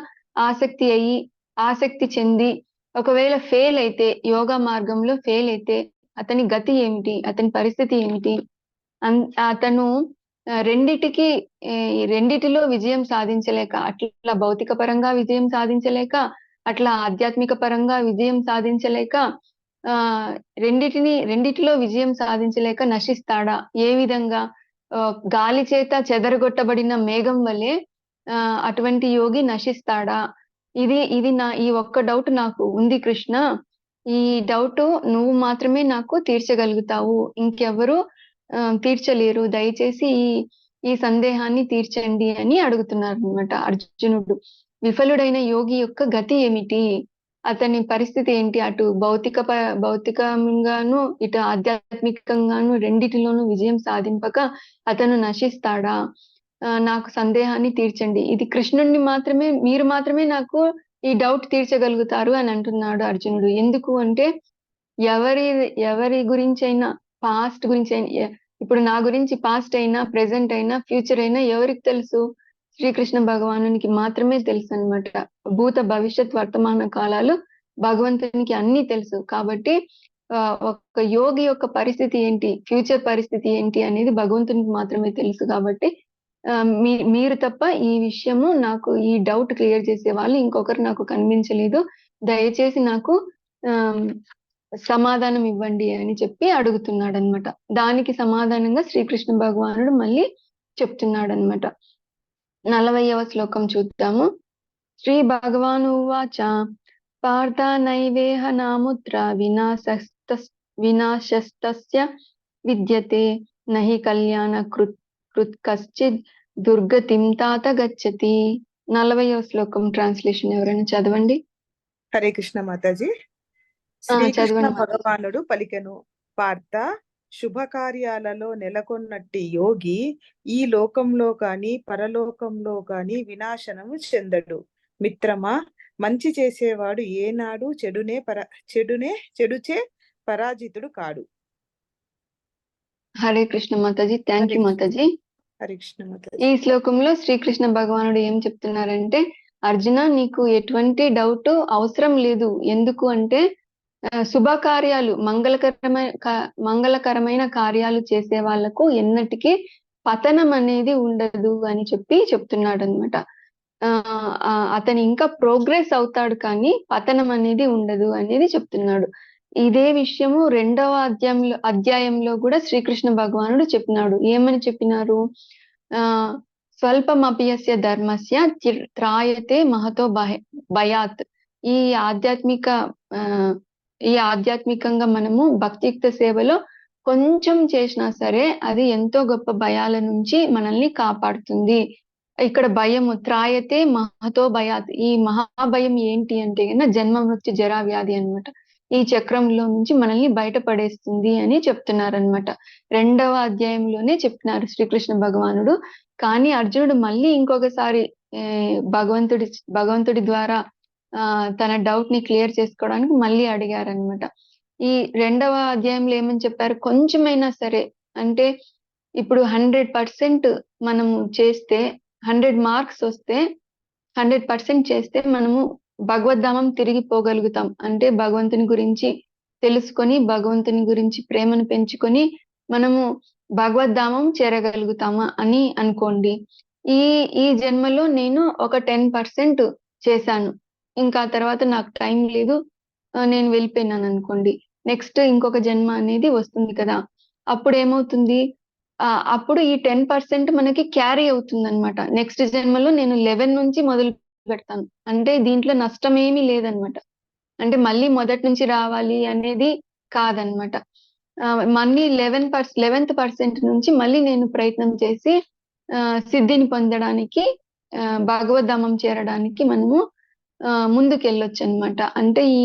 ఆసక్తి చెంది ఒకవేళ ఫెయిల్ అయితే, యోగా మార్గంలో ఫెయిల్ అయితే అతని గతి ఏమిటి, అతని పరిస్థితి ఏమిటి? అతను రెండిటిలో విజయం సాధించలేక, అట్లా భౌతిక పరంగా విజయం సాధించలేక, అట్లా ఆధ్యాత్మిక పరంగా విజయం సాధించలేక, రెండిటిలో విజయం సాధించలేక నశిస్తాడా? ఏ విధంగా? గాలి చేత చెదరగొట్టబడిన మేఘం వలె అటువంటి యోగి నశిస్తాడా? ఇది ఈ ఒక్క డౌట్ నాకు ఉంది కృష్ణ. ఈ డౌట్ నువ్వు మాత్రమే నాకు తీర్చగలుగుతావు, ఇంకెవరు తీర్చలేరు. దయచేసి ఈ సందేహాన్ని తీర్చండి అని అడుగుతున్నారు అన్నమాట అర్జునుడు. విఫలుడైన యోగి యొక్క గతి ఏమిటి, అతని పరిస్థితి ఏంటి? అటు భౌతికంగాను ఇటు ఆధ్యాత్మికంగాను రెండిటిలోనూ విజయం సాధింపక అతను నశిస్తాడా? నాకు సందేహాన్ని తీర్చండి. ఇది కృష్ణుడిని మాత్రమే, మీరు మాత్రమే నాకు ఈ డౌట్ తీర్చగలుగుతారు అని అంటున్నాడు అర్జునుడు. ఎందుకు అంటే, ఎవరి గురించి అయినా, పాస్ట్ గురించి అయినా, ఇప్పుడు నా గురించి పాస్ట్ అయినా, ప్రెసెంట్ అయినా, ఫ్యూచర్ అయినా ఎవరికి తెలుసు? శ్రీకృష్ణ భగవానునికి మాత్రమే తెలుసు అన్నమాట. భూత భవిష్యత్ వర్తమాన కాలాలు భగవంతునికి అన్ని తెలుసు. కాబట్టి ఒక యోగి యొక్క పరిస్థితి ఏంటి, ఫ్యూచర్ పరిస్థితి ఏంటి అనేది భగవంతునికి మాత్రమే తెలుసు. కాబట్టి మీరు తప్ప ఈ విషయము, నాకు ఈ డౌట్ క్లియర్ చేసే వాళ్ళు ఇంకొకరు నాకు కనిపించలేదు. దయచేసి నాకు సమాధానం ఇవ్వండి అని చెప్పి అడుగుతున్నాడు అనమాట. దానికి సమాధానంగా శ్రీకృష్ణ భగవానుడు మళ్ళీ చెప్తున్నాడు అనమాట. 40వ శ్లోకం చూద్దాము. శ్రీ భగవాను వాచ పార్థ నైవేహ నాముత్ర వినాశస్తస్య విద్యతే నహి కళ్యాణ కృత్ కశ్చిద్ దుర్గతిం తాత గచ్చతి. 40వ శ్లోకం ట్రాన్స్లేషన్ ఎవరైనా చదవండి. హరే కృష్ణ మాతాజీ. శ్రీకృష్ణ భగవానుడు పలికెను, పార్థ, శుభకార్యాలలో నెలకొన్నట్టి యోగి ఈ లోకంలో కాని పరలోకంలో కాని వినాశనము చెందడు. మిత్రమా, మంచి చేసేవాడు ఏనాడు చెడుచే పరాజితుడు కాడు. హరే కృష్ణ మాతాజీ. Thank you Mataji. హరే కృష్ణ మాతాజీ. ఈ శ్లోకంలో శ్రీకృష్ణ భగవానుడు ఏం చెప్తున్నారంటే, అర్జున, నీకు ఎటువంటి డౌట్ అవసరం లేదు. ఎందుకు అంటే, శుభకార్యాలు, మంగళకరమైన కార్యాలు చేసే వాళ్లకు ఎన్నటికీ పతనం అనేది ఉండదు అని చెప్తున్నాడు అనమాట. అతను ఇంకా ప్రోగ్రెస్ అవుతాడు, కానీ పతనం అనేది ఉండదు అనేది చెప్తున్నాడు. ఇదే విషయము 2వ అధ్యాయంలో కూడా శ్రీకృష్ణ భగవానుడు చెప్పినాడు. ఏమని చెప్పినారు? స్వల్పమపియస్య ధర్మస్య త్రాయతే మహతో భయాత్. ఈ ఆధ్యాత్మిక ఆ ఈ ఆధ్యాత్మికంగా మనము భక్తియుక్త సేవలో కొంచెం చేసినా సరే అది ఎంతో గొప్ప భయాల నుంచి మనల్ని కాపాడుతుంది. ఇక్కడ భయము త్రాయతే మహతో భయాత్. ఈ మహాభయం ఏంటి అంటే గన జన్మ మృత్యు జరా వ్యాధి అన్నమాట. ఈ చక్రంలో నుంచి మనల్ని బయటపడేస్తుంది అని చెప్తున్నారన్నమాట. 2వ అధ్యాయంలోనే చెప్తున్నారు శ్రీకృష్ణ భగవానుడు. కానీ అర్జునుడు మళ్ళీ ఇంకొకసారి భగవంతుడి ద్వారా తన డౌట్ ని క్లియర్ చేసుకోవడానికి మళ్ళీ అడిగారనమాట. ఈ 2వ అధ్యాయంలో ఏమని చెప్పారు, కొంచెమైనా సరే అంటే ఇప్పుడు 100% మనము చేస్తే 100 మార్క్స్ వస్తే 100% చేస్తే మనము భగవద్ధామం తిరిగి పోగలుగుతాం. అంటే భగవంతుని గురించి తెలుసుకొని భగవంతుని గురించి ప్రేమను పెంచుకొని మనము భగవద్ధామం చేరగలుగుతామా అని అనుకోండి. ఈ జన్మలో నేను ఒక 10% చేశాను, ఇంకా తర్వాత నాకు టైం లేదు, నేను వెళ్ళిపోయినాను అనుకోండి. నెక్స్ట్ ఇంకొక జన్మ అనేది వస్తుంది కదా, అప్పుడు ఏమవుతుంది, అప్పుడు ఈ 10% మనకి క్యారీ అవుతుంది అనమాట. నెక్స్ట్ జన్మలో నేను 11 నుంచి మొదలు పెడతాను. అంటే దీంట్లో నష్టం ఏమీ లేదనమాట. అంటే మళ్ళీ మొదటి నుంచి రావాలి అనేది కాదనమాట. మళ్ళీ 11th% నుంచి మళ్ళీ నేను ప్రయత్నం చేసి సిద్ధిని పొందడానికి భగవద్ధామం చేరడానికి మనము ముందుకెళ్ళొచ్చు అనమాట. అంటే ఈ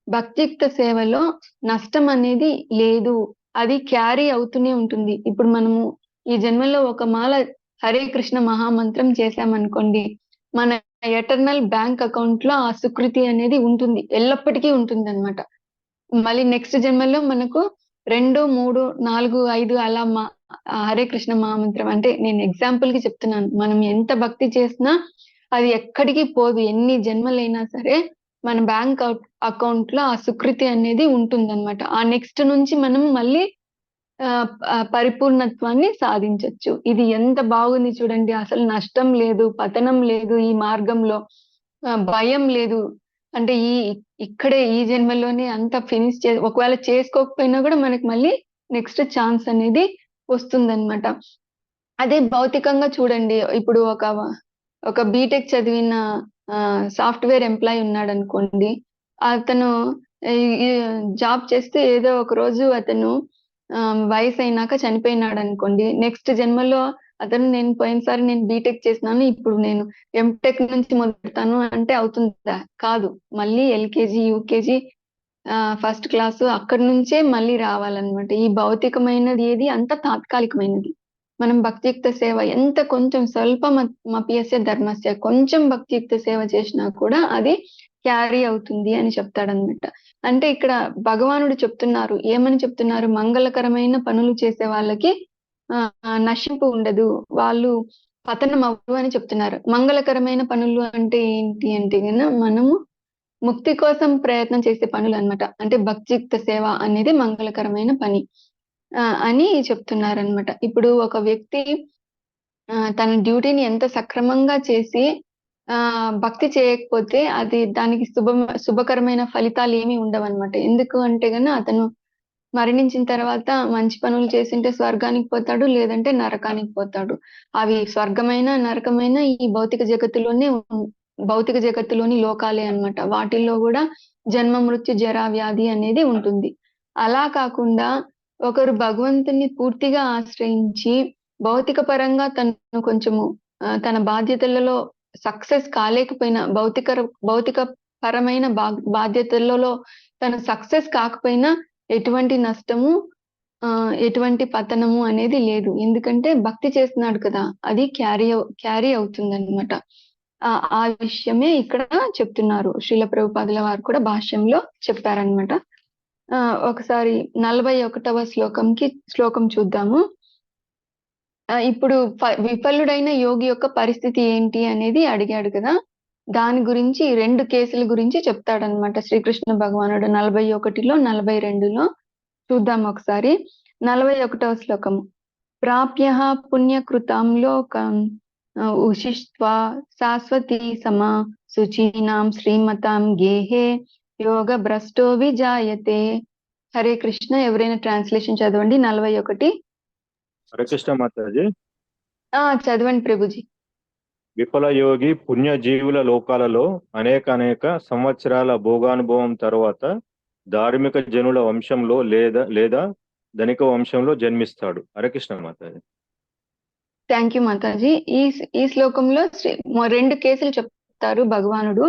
భక్తియుక్త సేవలో నష్టం అనేది లేదు, అది క్యారీ అవుతూనే ఉంటుంది. ఇప్పుడు మనము ఈ జన్మలో ఒక మాల హరే కృష్ణ మహామంత్రం చేశామనుకోండి, మన ఎటర్నల్ బ్యాంక్ అకౌంట్ లో ఆ సుకృతి అనేది ఉంటుంది, ఎల్లప్పటికీ ఉంటుంది అనమాట. మళ్ళీ నెక్స్ట్ జన్మలో మనకు 2, 3, 4, 5 అలా హరే కృష్ణ మహామంత్రం, అంటే నేను ఎగ్జాంపుల్ కి చెప్తున్నాను. మనం ఎంత భక్తి చేసినా అది ఎక్కడికి పోదు, ఎన్ని జన్మలైనా సరే మన బ్యాంక్ అకౌంట్ లో ఆ సుకృతి అనేది ఉంటుందన్నమాట. ఆ నెక్స్ట్ నుంచి మనం మళ్ళీ పరిపూర్ణత్వాన్ని సాధించొచ్చు. ఇది ఎంత బాగుంది చూడండి, అసలు నష్టం లేదు, పతనం లేదు, ఈ మార్గంలో భయం లేదు. అంటే ఇక్కడే ఈ జన్మలోనే అంతా ఫినిష్ ఒకవేళ చేసుకోకపోయినా కూడా మనకి మళ్ళీ నెక్స్ట్ ఛాన్స్ అనేది వస్తుందన్నమాట. అదే భౌతికంగా చూడండి, ఇప్పుడు ఒక బీటెక్ చదివిన సాఫ్ట్వేర్ ఎంప్లాయ్ ఉన్నాడు అనుకోండి, అతను జాబ్ చేస్తే ఏదో ఒక రోజు అతను వయసు అయినాక చనిపోయినాడు అనుకోండి, నెక్స్ట్ జన్మలో అతను నేను పోయినసారి నేను బీటెక్ చేసినాను, ఇప్పుడు నేను ఎంటెక్ నుంచి మొదలుపెడతాను అంటే అవుతుందా? కాదు. మళ్ళీ ఎల్కేజీ యూకేజీ ఫస్ట్ క్లాసు అక్కడి నుంచే మళ్ళీ రావాలన్నమాట. ఈ భౌతికమైనది ఏది అంత తాత్కాలికమైనది. మనం భక్తియుక్త సేవ ఎంత కొంచెం స్వల్పమప్యస్య ధర్మస్య, కొంచెం భక్తియుక్త సేవ చేసినా కూడా అది క్యారీ అవుతుంది అని చెప్తాడనమాట. అంటే ఇక్కడ భగవానుడు చెప్తున్నారు, ఏమని చెప్తున్నారు, మంగళకరమైన పనులు చేసే వాళ్ళకి నశింపు ఉండదు, వాళ్ళు పతనం అవ్వదు అని చెప్తున్నారు. మంగళకరమైన పనులు అంటే ఏంటి అంటే కన్నా మనము ముక్తి కోసం ప్రయత్నం చేసే పనులు అన్నమాట. అంటే భక్తియుక్త సేవ అనేది మంగళకరమైన పని అని చెప్తున్నారనమాట. ఇప్పుడు ఒక వ్యక్తి తన డ్యూటీని ఎంత సక్రమంగా చేసి భక్తి చేయకపోతే అది దానికి శుభకరమైన ఫలితాలు ఏమీ ఉండవన్నమాట. ఎందుకు అంటే గన అతను మరణించిన తర్వాత మంచి పనులు చేసింటే స్వర్గానికి పోతాడు, లేదంటే నరకానికి పోతాడు. అవి స్వర్గమైన నరకమైన ఈ భౌతిక జగత్తులోని లోకాలే అన్నమాట. వాటిల్లో కూడా జన్మ మృత్యు జరా వ్యాధి అనేది ఉంటుంది. అలా కాకుండా ఒకరు భగవంతుని పూర్తిగా ఆశ్రయించి భౌతిక పరంగా తను కొంచెము తన బాధ్యతలలో సక్సెస్ కాలేకపోయినా, భౌతిక పరమైన బాధ్యతలలో తను సక్సెస్ కాకపోయినా ఎటువంటి నష్టము ఎటువంటి పతనము అనేది లేదు. ఎందుకంటే భక్తి చేస్తున్నాడు కదా, అది క్యారీ అవుతుంది అనమాట. ఆ విషయమే ఇక్కడ చెప్తున్నారు. శ్రీల ప్రభుపాదుల వారు కూడా భాష్యంలో చెప్పారనమాట. ఒకసారి 41వ శ్లోకం చూద్దాము. ఇప్పుడు విఫలుడైన యోగి యొక్క పరిస్థితి ఏంటి అనేది అడిగాడు కదా, దాని గురించి 2 కేసుల గురించి చెప్తాడనమాట శ్రీకృష్ణ భగవానుడు 41లో 42లో. చూద్దాం ఒకసారి. 41వ శ్లోకము. ప్రాప్య పుణ్యకృతాం లోకం ఉషిష్ట్వా శాశ్వతీ సమా శుచీనాం శ్రీమతాం గేహే యోగ భ్రష్టో విజాయతే. హరే కృష్ణ. ఎవరైనా ట్రాన్స్లేషన్ చదవండి 41. హరే కృష్ణ మాతాజీ. చదవండి ప్రభుజీ. విఫల యోగి పుణ్యజీవుల లోకాలలో అనేక సంవత్సరాల భోగానుభవం తర్వాత ధార్మిక జనుల వంశంలో లేదా ధనిక వంశంలో జన్మిస్తాడు. హరే కృష్ణ మాతాజీ. Thank you Mataji. ఈ శ్లోకంలో 2 కేసులు చెప్తారు భగవానుడు.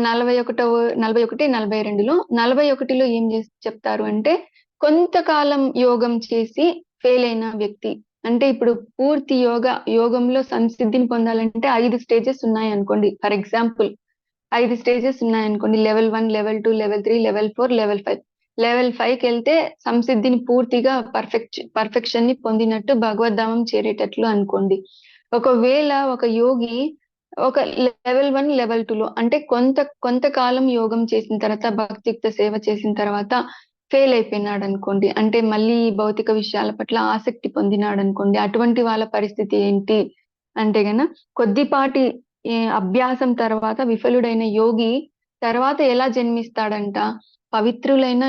41, 42లో. 41లో ఏం చెప్తారు అంటే, కొంతకాలం యోగం చేసి ఫెయిల్ అయిన వ్యక్తి, అంటే ఇప్పుడు పూర్తి యోగంలో సంసిద్ధిని పొందాలంటే 5 స్టేజెస్ ఉన్నాయి అనుకోండి. ఫర్ ఎగ్జాంపుల్ 5 స్టేజెస్ ఉన్నాయి అనుకోండి. Level 1, level 2, level 3, level 4, level 5. Level 5కి వెళ్తే సంసిద్ధిని పూర్తిగా పర్ఫెక్షన్ ని పొందినట్టు, భగవద్ధామం చేరేటట్లు అనుకోండి. ఒకవేళ ఒక యోగి ఒక లెవెల్ 1, లెవెల్ 2లో అంటే కొంతకాలం యోగం చేసిన తర్వాత, భక్తియుక్త సేవ చేసిన తర్వాత ఫెయిల్ అయిపోయినాడు అనుకోండి, అంటే మళ్ళీ భౌతిక విషయాల పట్ల ఆసక్తి పొందినాడు అనుకోండి. అటువంటి వాళ్ళ పరిస్థితి ఏంటి అంటే గన, కొద్దిపాటి అభ్యాసం తర్వాత విఫలుడైన యోగి తర్వాత ఎలా జన్మిస్తాడంట, పవిత్రులైన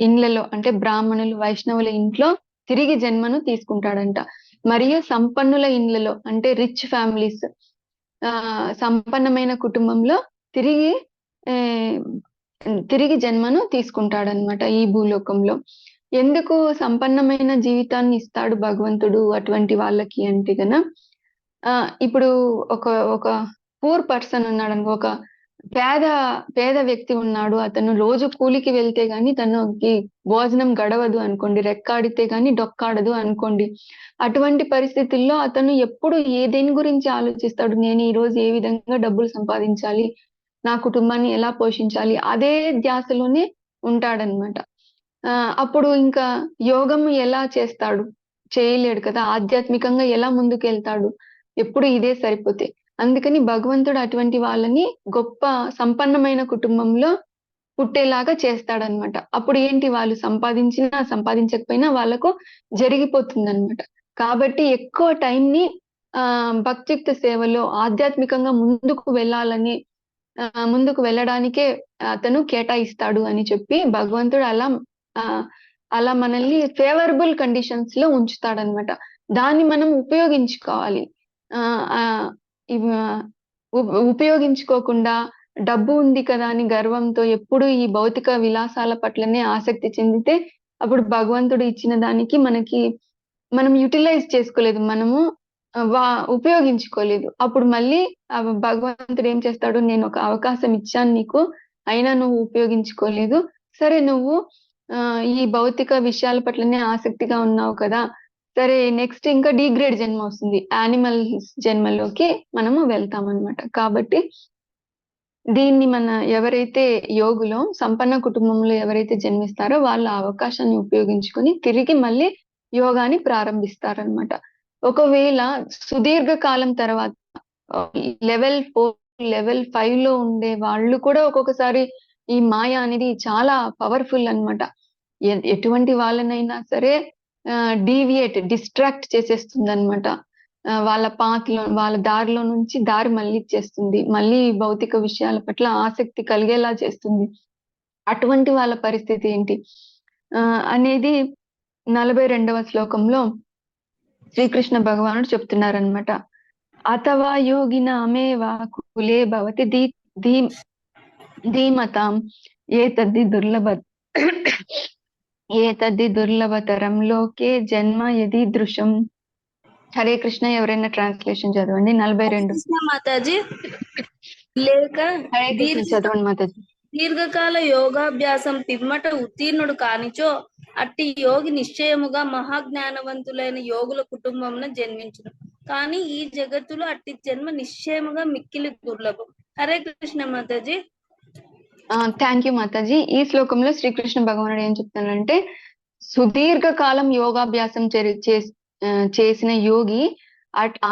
ఇండ్లలో, అంటే బ్రాహ్మణులు, వైష్ణవుల ఇంట్లో తిరిగి జన్మను తీసుకుంటాడంట. మరియు సంపన్నుల ఇండ్లలో, అంటే రిచ్ ఫ్యామిలీస్, సంపన్నమైన కుటుంబంలో తిరిగి జన్మను తీసుకుంటాడనమాట ఈ భూలోకంలో. ఎందుకు సంపన్నమైన జీవితాన్ని ఇస్తాడు భగవంతుడు అటువంటి వాళ్ళకి అంటే గన, ఇప్పుడు ఒక పూర్ పర్సన్ ఉన్నాడు, ఒక పేద వ్యక్తి ఉన్నాడు. అతను రోజు కూలికి వెళ్తే గాని తనకి భోజనం గడవదు అనుకోండి, రెక్కాడితే గాని డొక్కాడదు అనుకోండి. అటువంటి పరిస్థితుల్లో అతను ఎప్పుడు దేని గురించి ఆలోచిస్తాడు, నేను ఈ రోజు ఏ విధంగా డబ్బులు సంపాదించాలి, నా కుటుంబాన్ని ఎలా పోషించాలి, అదే ధ్యాసలోనే ఉంటాడనమాట. అప్పుడు ఇంకా యోగం ఎలా చేస్తాడు, చేయలేడు కదా. ఆధ్యాత్మికంగా ఎలా ముందుకు వెళ్తాడు, ఎప్పుడు ఇదే సరిపోతే. అందుకని భగవంతుడు అటువంటి వాళ్ళని గొప్ప సంపన్నమైన కుటుంబంలో పుట్టేలాగా చేస్తాడనమాట. అప్పుడు ఏంటి, వాళ్ళు సంపాదించినా సంపాదించకపోయినా వాళ్ళకు జరిగిపోతుంది అనమాట. కాబట్టి ఎక్కువ టైంని భక్తియుక్త సేవలో ఆధ్యాత్మికంగా ముందుకు వెళ్ళడానికే అతను కేటాయిస్తాడు అని చెప్పి భగవంతుడు అలా మనల్ని ఫేవరబుల్ కండిషన్స్ లో ఉంచుతాడనమాట. దాన్ని మనం ఉపయోగించుకోవాలి. ఉపయోగించుకోకుండా డబ్బు ఉంది కదా అని గర్వంతో ఎప్పుడు ఈ భౌతిక విలాసాల పట్లనే ఆసక్తి చెందితే, అప్పుడు భగవంతుడు ఇచ్చిన దానికి మనం యూటిలైజ్ చేసుకోలేదు, మనము ఉపయోగించుకోలేదు. అప్పుడు మళ్ళీ భగవంతుడు ఏం చేస్తాడు, నేను ఒక అవకాశం ఇచ్చాను నీకు, అయినా నువ్వు ఉపయోగించుకోలేదు, సరే నువ్వు ఈ భౌతిక విషయాల పట్లనే ఆసక్తిగా ఉన్నావు కదా, సరే నెక్స్ట్ ఇంకా డిగ్రేడ్ జన్మ వస్తుంది, యానిమల్ జన్మలోకి మనము వెళ్తాం అన్నమాట. కాబట్టి దీన్ని ఎవరైతే యోగులో సంపన్న కుటుంబంలో ఎవరైతే జన్మిస్తారో వాళ్ళ అవకాశాన్ని ఉపయోగించుకొని తిరిగి మళ్ళీ యోగాని ప్రారంభిస్తారనమాట. ఒకవేళ సుదీర్ఘ కాలం తర్వాత లెవెల్ 4, లెవెల్ 5లో ఉండే వాళ్ళు కూడా ఒక్కొక్కసారి ఈ మాయ అనేది చాలా పవర్ఫుల్ అన్నమాట. ఎటువంటి వాళ్ళనైనా సరే డిస్ట్రాక్ట్ చేసేస్తుంది అనమాట. వాళ్ళ దారిలో నుంచి దారి మళ్ళిచ్చేస్తుంది, మళ్ళీ భౌతిక విషయాల పట్ల ఆసక్తి కలిగేలా చేస్తుంది. అటువంటి వాళ్ళ పరిస్థితి ఏంటి అనేది 42వ శ్లోకంలో శ్రీకృష్ణ భగవానుడు చెప్తున్నారనమాట. అథవా యోగినామేవా కులే భవతి ధీమతాం ఏతద్ది దుర్లభతరం లోకే జన్మ యదీదృశం. హరే కృష్ణ. ఎవరైనా ట్రాన్స్లేషన్ చదవండి. 42. మాతాజీ లేక హరే కృష్ణ చదవండి మాతాజీ. దీర్ఘకాల యోగాభ్యాసం పిమ్మట ఉత్తీర్ణుడు కానిచో అట్టి యోగి నిశ్చయముగా మహాజ్ఞానవంతులైన యోగుల కుటుంబమున జన్మించును. కానీ ఈ జగత్తులో అట్టి జన్మ నిశ్చయముగా మిక్కిలి దుర్లభం. హరే కృష్ణ మాతాజీ. Thank you Mataji. ఈ శ్లోకంలో శ్రీకృష్ణ భగవానుడు ఏం చెప్తున్నారంటే, సుదీర్ఘ కాలం యోగాభ్యాసం చేసిన యోగి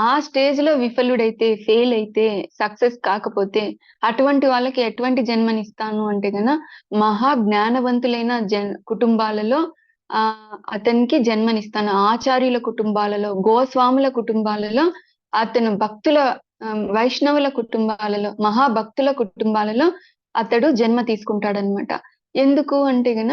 ఆ స్టేజ్ లో విఫలుడైతే, ఫెయిల్ అయితే, సక్సెస్ కాకపోతే అటువంటి వాళ్ళకి ఎటువంటి జన్మనిస్తాను అంటే గన మహా జ్ఞానవంతులైన కుటుంబాలలో అతనికి జన్మనిస్తాను. ఆచార్యుల కుటుంబాలలో, గోస్వాముల కుటుంబాలలో, అతను భక్తుల వైష్ణవుల కుటుంబాలలో, మహాభక్తుల కుటుంబాలలో అతడు జన్మ తీసుకుంటాడనమాట. ఎందుకు అంటే గన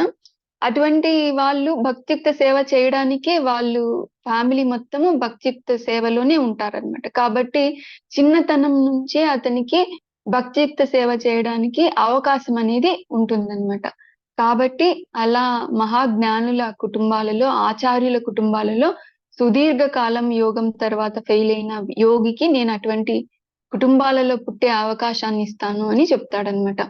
అటువంటి వాళ్ళు భక్తియుక్త సేవ చేయడానికే వాళ్ళు ఫ్యామిలీ మొత్తము భక్తియుక్త సేవలోనే ఉంటారన్నమాట. కాబట్టి చిన్నతనం నుంచే అతనికి భక్తియుక్త సేవ చేయడానికి అవకాశం అనేది ఉంటుందన్నమాట. కాబట్టి అలా మహాజ్ఞానుల కుటుంబాలలో, ఆచార్యుల కుటుంబాలలో సుదీర్ఘ కాలం యోగం తర్వాత ఫెయిల్ అయిన యోగికి నేను అటువంటి కుటుంబాలలో పుట్టే అవకాశాన్ని ఇస్తాను అని చెప్తాడనమాట.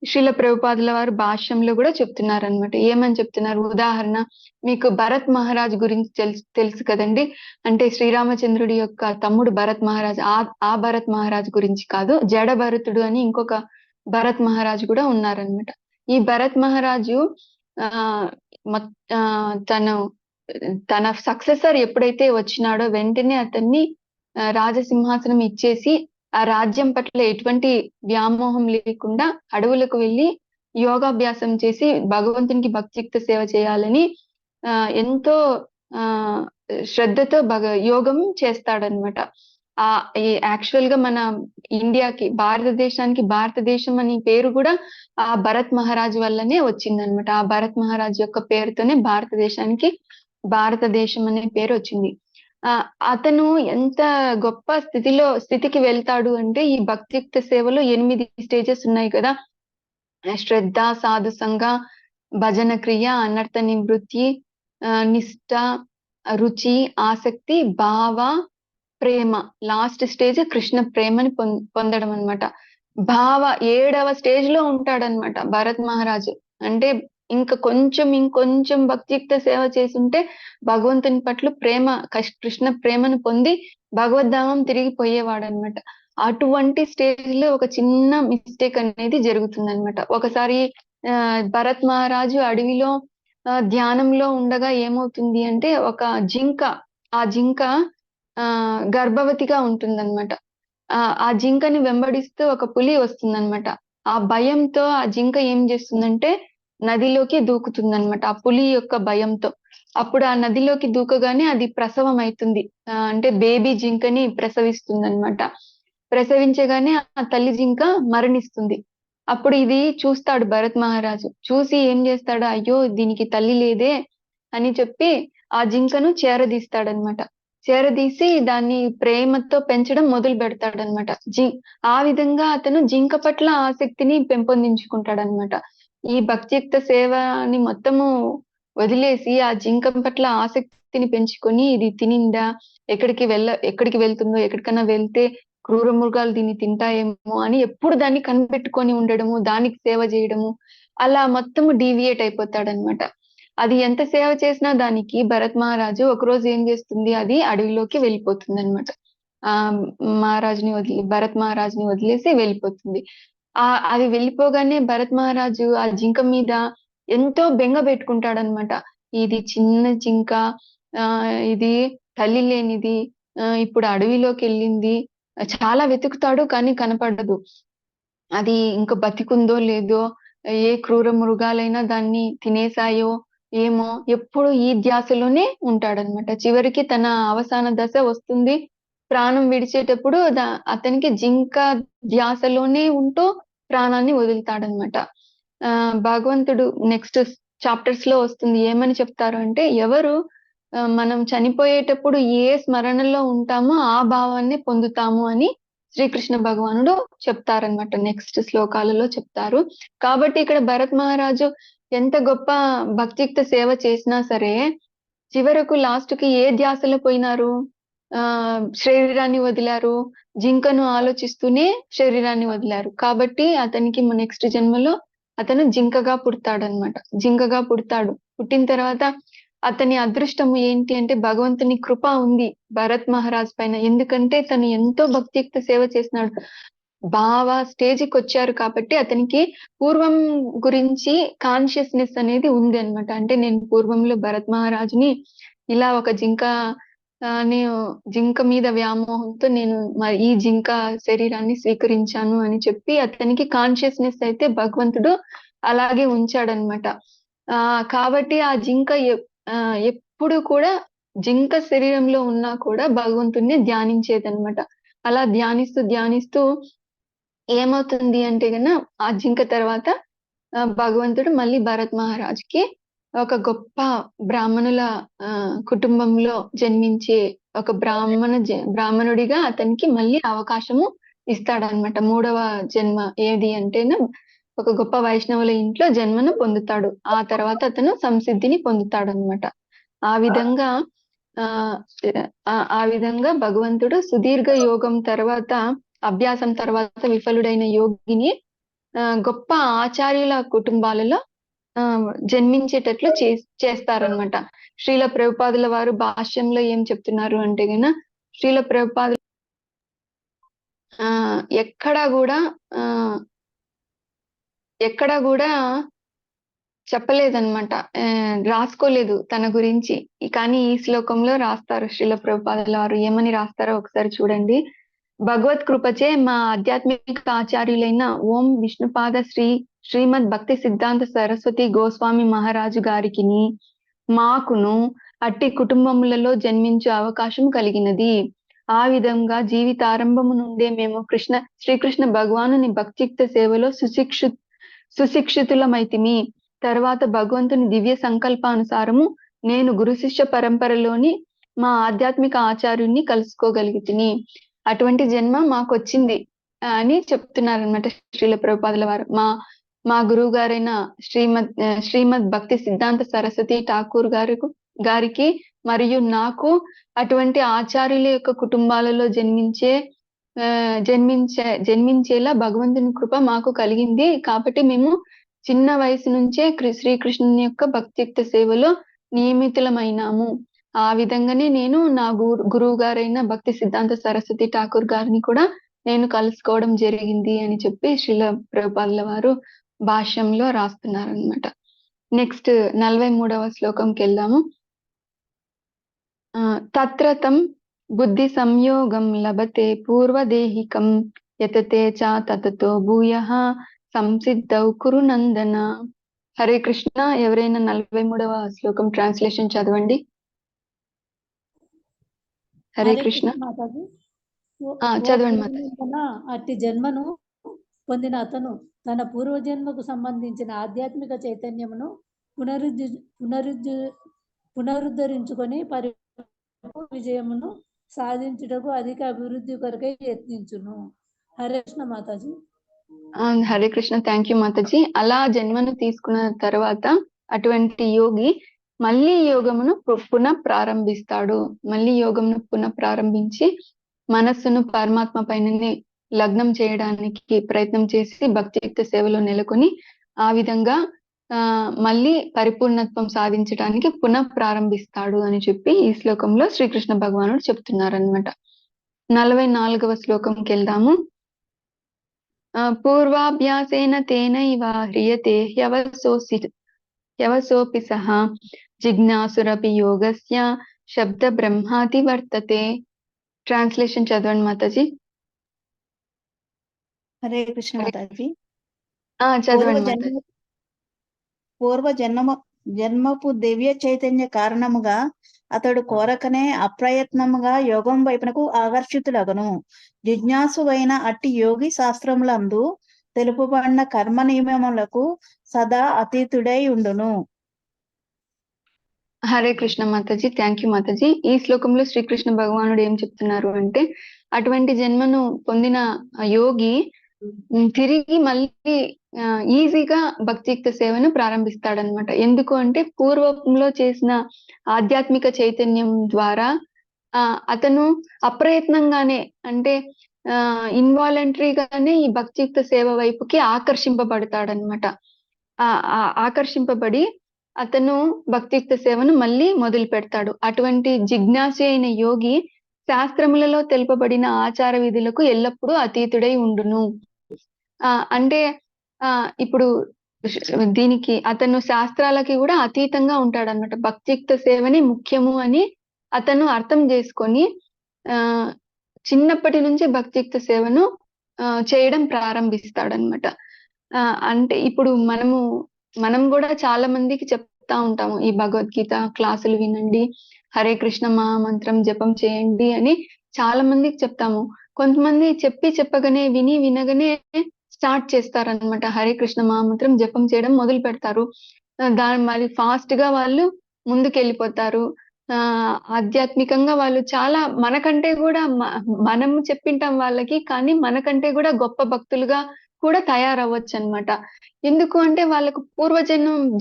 శ్రీల ప్రభుపాదుల వారు భాష్యంలో కూడా చెప్తున్నారనమాట. ఏమని చెప్తున్నారు? ఉదాహరణ, మీకు భరత్ మహారాజ్ గురించి తెలుసు కదండి. అంటే శ్రీరామచంద్రుడి యొక్క తమ్ముడు భరత్ మహారాజ్. ఆ భరత్ మహారాజ్ గురించి కాదు, జడ భరతుడు అని ఇంకొక భరత్ మహారాజ్ కూడా ఉన్నారనమాట. ఈ భరత్ మహారాజు తన సక్సెసర్ ఎప్పుడైతే వచ్చినాడో వెంటనే అతన్ని రాజసింహాసనం ఇచ్చేసి ఆ రాజ్యం పట్ల ఎటువంటి వ్యామోహం లేకుండా అడవులకు వెళ్ళి యోగాభ్యాసం చేసి భగవంతునికి భక్తియుక్త సేవ చేయాలని ఎంతో శ్రద్ధతో యోగం చేస్తాడనమాట. యాక్చువల్ గా మన ఇండియాకి, భారతదేశానికి భారతదేశం అనే పేరు కూడా ఆ భరత్ మహారాజ్ వల్లనే వచ్చిందనమాట. ఆ భరత్ మహారాజ్ యొక్క పేరుతోనే భారతదేశానికి భారతదేశం అనే పేరు వచ్చింది. అతను ఎంత గొప్ప స్థితికి వెళ్తాడు అంటే, ఈ భక్తియుక్త సేవలో 8 స్టేజెస్ ఉన్నాయి కదా. శ్రద్ధ, సాధు సంగ, భజన క్రియ, అనర్థ నివృత్తి, నిష్ఠ, రుచి, ఆసక్తి, భావ, ప్రేమ. లాస్ట్ స్టేజ్ కృష్ణ ప్రేమని పొందడం అన్నమాట. భావ 7వ స్టేజ్ లో ఉంటాడనమాట భరత్ మహారాజు. అంటే ఇంకొంచెం భక్తియుక్త సేవ చేసుంటే భగవంతుని పట్ల కృష్ణ ప్రేమను పొంది భగవద్ధామం తిరిగి పోయేవాడనమాట. అటువంటి స్టేజ్ లో ఒక చిన్న మిస్టేక్ అనేది జరుగుతుందన్నమాట. ఒకసారి భరత్ మహారాజు అడవిలో ధ్యానంలో ఉండగా ఏమవుతుంది అంటే, ఆ జింక గర్భవతిగా ఉంటుందన్నమాట. ఆ జింకని వెంబడిస్తూ ఒక పులి వస్తుందన్నమాట. ఆ భయంతో ఆ జింక ఏం చేస్తుందంటే నదిలోకి దూకుతుందన్నమాట, ఆ పులి యొక్క భయంతో. అప్పుడు ఆ నదిలోకి దూకగానే అది ప్రసవం అవుతుంది. అంటే బేబీ జింకని ప్రసవిస్తుందన్నమాట. ప్రసవించగానే ఆ తల్లి జింక మరణిస్తుంది. అప్పుడు ఇది చూస్తాడు భరత్ మహారాజు. చూసి ఏం చేస్తాడు, అయ్యో దీనికి తల్లి లేదే అని చెప్పి ఆ జింకను చేరదీస్తాడనమాట. చేరదీసి దాన్ని ప్రేమతో పెంచడం మొదలు పెడతాడనమాట. ఆ విధంగా అతను జింక పట్ల ఆసక్తిని పెంపొందించుకుంటాడనమాట. ఈ భక్తియుక్త సేవని మొత్తము వదిలేసి ఆ జింక పట్ల ఆసక్తిని పెంచుకొని, ఇది తినిందా, ఎక్కడికి వెళ్తుందో, ఎక్కడికన్నా వెళ్తే క్రూర మృగాలు దీన్ని తింటాయేమో అని ఎప్పుడు దాన్ని కనిపెట్టుకొని ఉండడము, దానికి సేవ చేయడము, అలా మొత్తము డీవియేట్ అయిపోతాడనమాట. అది ఎంత సేవ చేసినా దానికి భరత్ మహారాజు ఒకరోజు ఏం చేస్తుంది, అది అడవిలోకి వెళ్ళిపోతుంది అనమాట. భరత్ మహారాజుని వదిలేసి వెళ్ళిపోతుంది. అది వెళ్ళిపోగానే భరత్ మహారాజు ఆ జింక మీద ఎంతో బెంగ పెట్టుకుంటాడనమాట. ఇది చిన్న జింక, ఇది తల్లి లేనిది, ఇప్పుడు అడవిలోకి వెళ్ళింది. చాలా వెతుకుతాడు కానీ కనపడదు. అది ఇంకా బతికుందో లేదో, ఏ క్రూర మృగాలైనా దాన్ని తినేసాయో ఏమో, ఎప్పుడు ఈ ధ్యాసలోనే ఉంటాడనమాట. చివరికి తన అవసాన దశ వస్తుంది. ప్రాణం విడిచేటప్పుడు అతనికి జింక ధ్యాసలోనే ఉంటూ ప్రాణాన్ని వదులుతాడనమాట. భగవంతుడు నెక్స్ట్ చాప్టర్స్ లో వస్తుంది. ఏమని చెప్తారు అంటే, ఎవరు మనం చనిపోయేటప్పుడు ఏ స్మరణలో ఉంటామో ఆ భావాన్ని పొందుతాము అని శ్రీకృష్ణ భగవానుడు చెప్తారనమాట. నెక్స్ట్ శ్లోకాలలో చెప్తారు. కాబట్టి ఇక్కడ భరత్ మహారాజు ఎంత గొప్ప భక్తియుక్త సేవ చేసినా సరే, చివరకు లాస్ట్ కి ఏ ధ్యాసలో పోయినారు, శరీరాన్ని వదిలారు. జింకను ఆలోచిస్తూనే శరీరాన్ని వదిలారు. కాబట్టి అతనికి నెక్స్ట్ జన్మలో అతను జింకగా పుడతాడనమాట. జింకగా పుడతాడు. పుట్టిన తర్వాత అతని అదృష్టము ఏంటి అంటే, భగవంతుని కృప ఉంది భరత్ మహారాజ్ పైన. ఎందుకంటే తను ఎంతో భక్తియుక్త సేవ చేసినాడు. స్టేజ్కి వచ్చారు కాబట్టి అతనికి పూర్వం గురించి కాన్షియస్నెస్ అనేది ఉంది అనమాట. అంటే నేను పూర్వంలో భరత్ మహారాజుని ఇలా ఒక జింక మీద వ్యామోహంతో నేను ఈ జింక శరీరాన్ని స్వీకరించాను అని చెప్పి అతనికి కాన్షియస్నెస్ అయితే భగవంతుడు అలాగే ఉంచాడనమాట. కాబట్టి ఆ జింక ఎప్పుడు కూడా జింక శరీరంలో ఉన్నా కూడా భగవంతుడిని ధ్యానించేదనమాట. అలా ధ్యానిస్తూ ఏమవుతుంది అంటే గన, ఆ జింక తర్వాత భగవంతుడు మళ్ళీ భరత్ మహారాజుకి ఒక గొప్ప బ్రాహ్మణుల కుటుంబంలో జన్మించే ఒక బ్రాహ్మణుడిగా అతనికి మళ్ళీ అవకాశము ఇస్తాడనమాట. 3వ జన్మ ఏది అంటేనే ఒక గొప్ప వైష్ణవుల ఇంట్లో జన్మను పొందుతాడు. ఆ తర్వాత అతను సంసిద్ధిని పొందుతాడనమాట. ఆ విధంగా ఆ విధంగా భగవంతుడు సుదీర్ఘ యోగం తర్వాత, అభ్యాసం తర్వాత విఫలుడైన యోగిని గొప్ప ఆచార్యుల కుటుంబాలలో జన్మించేటట్లు చేస్తారనమాట. శ్రీల ప్రభుపాదుల వారు భాష్యంలో ఏం చెప్తున్నారు అంటే గన, శ్రీల ప్రభుపాదులు ఎక్కడా కూడా చెప్పలేదన్నమాట, రాసుకోలేదు తన గురించి. కానీ ఈ శ్లోకంలో రాస్తారు శ్రీల ప్రభుపాదుల వారు. ఏమని రాస్తారో ఒకసారి చూడండి. భగవత్ కృపచే మా ఆధ్యాత్మిక ఆచార్యులైన ఓం విష్ణుపాద శ్రీమద్ భక్తి సిద్ధాంత సరస్వతి గోస్వామి మహారాజు గారికిని మాకును అట్టి కుటుంబములలో జన్మించే అవకాశం కలిగినది. ఆ విధంగా జీవితారంభము నుండే మేము శ్రీకృష్ణ భగవానుని భక్తియుక్త సేవలో సుశిక్షితులమైతిమి. తర్వాత భగవంతుని దివ్య సంకల్పానుసారము నేను గురు శిష్య పరంపరలోని మా ఆధ్యాత్మిక ఆచార్యుని కలుసుకోగలిగితిని. అటువంటి జన్మ మాకు వచ్చింది అని చెప్తున్నారనమాట శ్రీల ప్రభుపాదుల వారు. మా గురువు గారైన శ్రీమద్ భక్తి సిద్ధాంత సరస్వతి ఠాకూర్ గారికి మరియు నాకు అటువంటి ఆచార్యుల యొక్క కుటుంబాలలో జన్మించేలా భగవంతుని కృప మాకు కలిగింది. కాబట్టి మేము చిన్న వయసు నుంచే శ్రీకృష్ణుని యొక్క భక్తియుక్త సేవలో నియమితులమైనాము. ఆ విధంగానే నేను నా గురువు గారైన భక్తి సిద్ధాంత సరస్వతి ఠాకూర్ గారిని కూడా నేను కలుసుకోవడం జరిగింది అని చెప్పి శ్రీల ప్రభుపాదుల వారు భాష్యంలో రాస్తున్నారనమాట. నెక్స్ట్ 43వ శ్లోకంకి వెళ్దాము. తత్రతం బుద్ధి సంయోగం లభతే పూర్వదేహికం యతతే చ తతతో భూయః సంసిద్ధౌ కురు నందన. హరే కృష్ణ. ఎవరైనా 43వ శ్లోకం ట్రాన్స్లేషన్ చదవండి. హరే కృష్ణ. చదవండి మాతాజీ. అట్టి జన్మను పొందిన అతను తన పూర్వజన్మకు సంబంధించిన ఆధ్యాత్మిక చైతన్యమును పునరుద్ధరించుకొని విజయమును సాధించుటకు అధిక అభివృద్ధి కొరకై యత్నించును. హరే కృష్ణ మాతాజీ. హరే కృష్ణ. Thank you Mataji. అలా జన్మను తీసుకున్న తర్వాత అటువంటి యోగి మళ్ళీ యోగమును పునః ప్రారంభిస్తాడు. మళ్ళీ యోగమును పునః ప్రారంభించి మనస్సును పరమాత్మ పైననే లగ్నం చేయడానికి ప్రయత్నం చేసి భక్తియుక్త సేవలో నెలకొని ఆ విధంగా మళ్ళీ పరిపూర్ణత్వం సాధించడానికి పునః ప్రారంభిస్తాడు అని చెప్పి ఈ శ్లోకంలో శ్రీకృష్ణ భగవానుడు చెప్తున్నారనమాట. 44వ శ్లోకంకి వెళ్దాము. పూర్వాభ్యాసేన తేనైవ హ్రియతే హ్యవసోపి సహ జిజ్ఞాసురపి యోగస్య శబ్ద బ్రహ్మాతి వర్తతే. ట్రాన్స్లేషన్ చదవండి మాతాజీ. హరే కృష్ణ మాతాజీ. చదవండి. పూర్వ జన్మపు దివ్య చైతన్య కారణముగా అతడు కోరకనే అప్రయత్నముగా యోగం వైపునకు ఆకర్షితులగను. జిజ్ఞాసువైన అట్టి యోగి శాస్త్రములందు తెలుపబడిన కర్మ నియమములకు సదా అతీతుడై ఉండును. హరే కృష్ణ మాతాజీ. Thank you Mataji. ఈ శ్లోకంలో శ్రీకృష్ణ భగవానుడు ఏం చెప్తున్నారు అంటే, అటువంటి జన్మను పొందిన యోగి తిరిగి మళ్ళీ ఈజీగా భక్తియుక్త సేవను ప్రారంభిస్తాడనమాట. ఎందుకు అంటే పూర్వంలో చేసిన ఆధ్యాత్మిక చైతన్యం ద్వారా అతను అప్రయత్నంగానే, అంటే ఇన్వాలంటరీగానే ఈ భక్తియుక్త సేవ వైపుకి ఆకర్షింపబడతాడనమాట. ఆకర్షింపబడి అతను భక్తియుక్త సేవను మళ్ళీ మొదలు పెడతాడు. అటువంటి జిజ్ఞాసు అయిన యోగి శాస్త్రములలో తెలుపబడిన ఆచార విధులకు ఎల్లప్పుడూ అతీతుడై ఉండును. అంటే ఇప్పుడు దీనికి అతను శాస్త్రాలకి కూడా అతీతంగా ఉంటాడనమాట. భక్తియుక్త సేవని ముఖ్యము అని అతను అర్థం చేసుకొని చిన్నప్పటి నుంచి భక్తియుక్త సేవను చేయడం ప్రారంభిస్తాడనమాట. అంటే ఇప్పుడు మనం కూడా చాలా మందికి చెప్తా ఉంటాము, ఈ భగవద్గీత క్లాసులు వినండి, హరే కృష్ణ మహామంత్రం జపం చేయండి అని చాలా మందికి చెప్తాము. కొంతమంది చెప్పగానే వినగానే స్టార్ట్ చేస్తారనమాట. హరే కృష్ణ మహామంత్రం జపం చేయడం మొదలు పెడతారు. దాని మరి ఫాస్ట్ గా వాళ్ళు ముందుకెళ్ళిపోతారు. ఆధ్యాత్మికంగా వాళ్ళు చాలా మనకంటే కూడా మనం చెప్పింటాం వాళ్ళకి, కానీ మనకంటే కూడా గొప్ప భక్తులుగా కూడా తయారవ్వచ్చు అనమాట. ఎందుకు అంటే వాళ్ళకు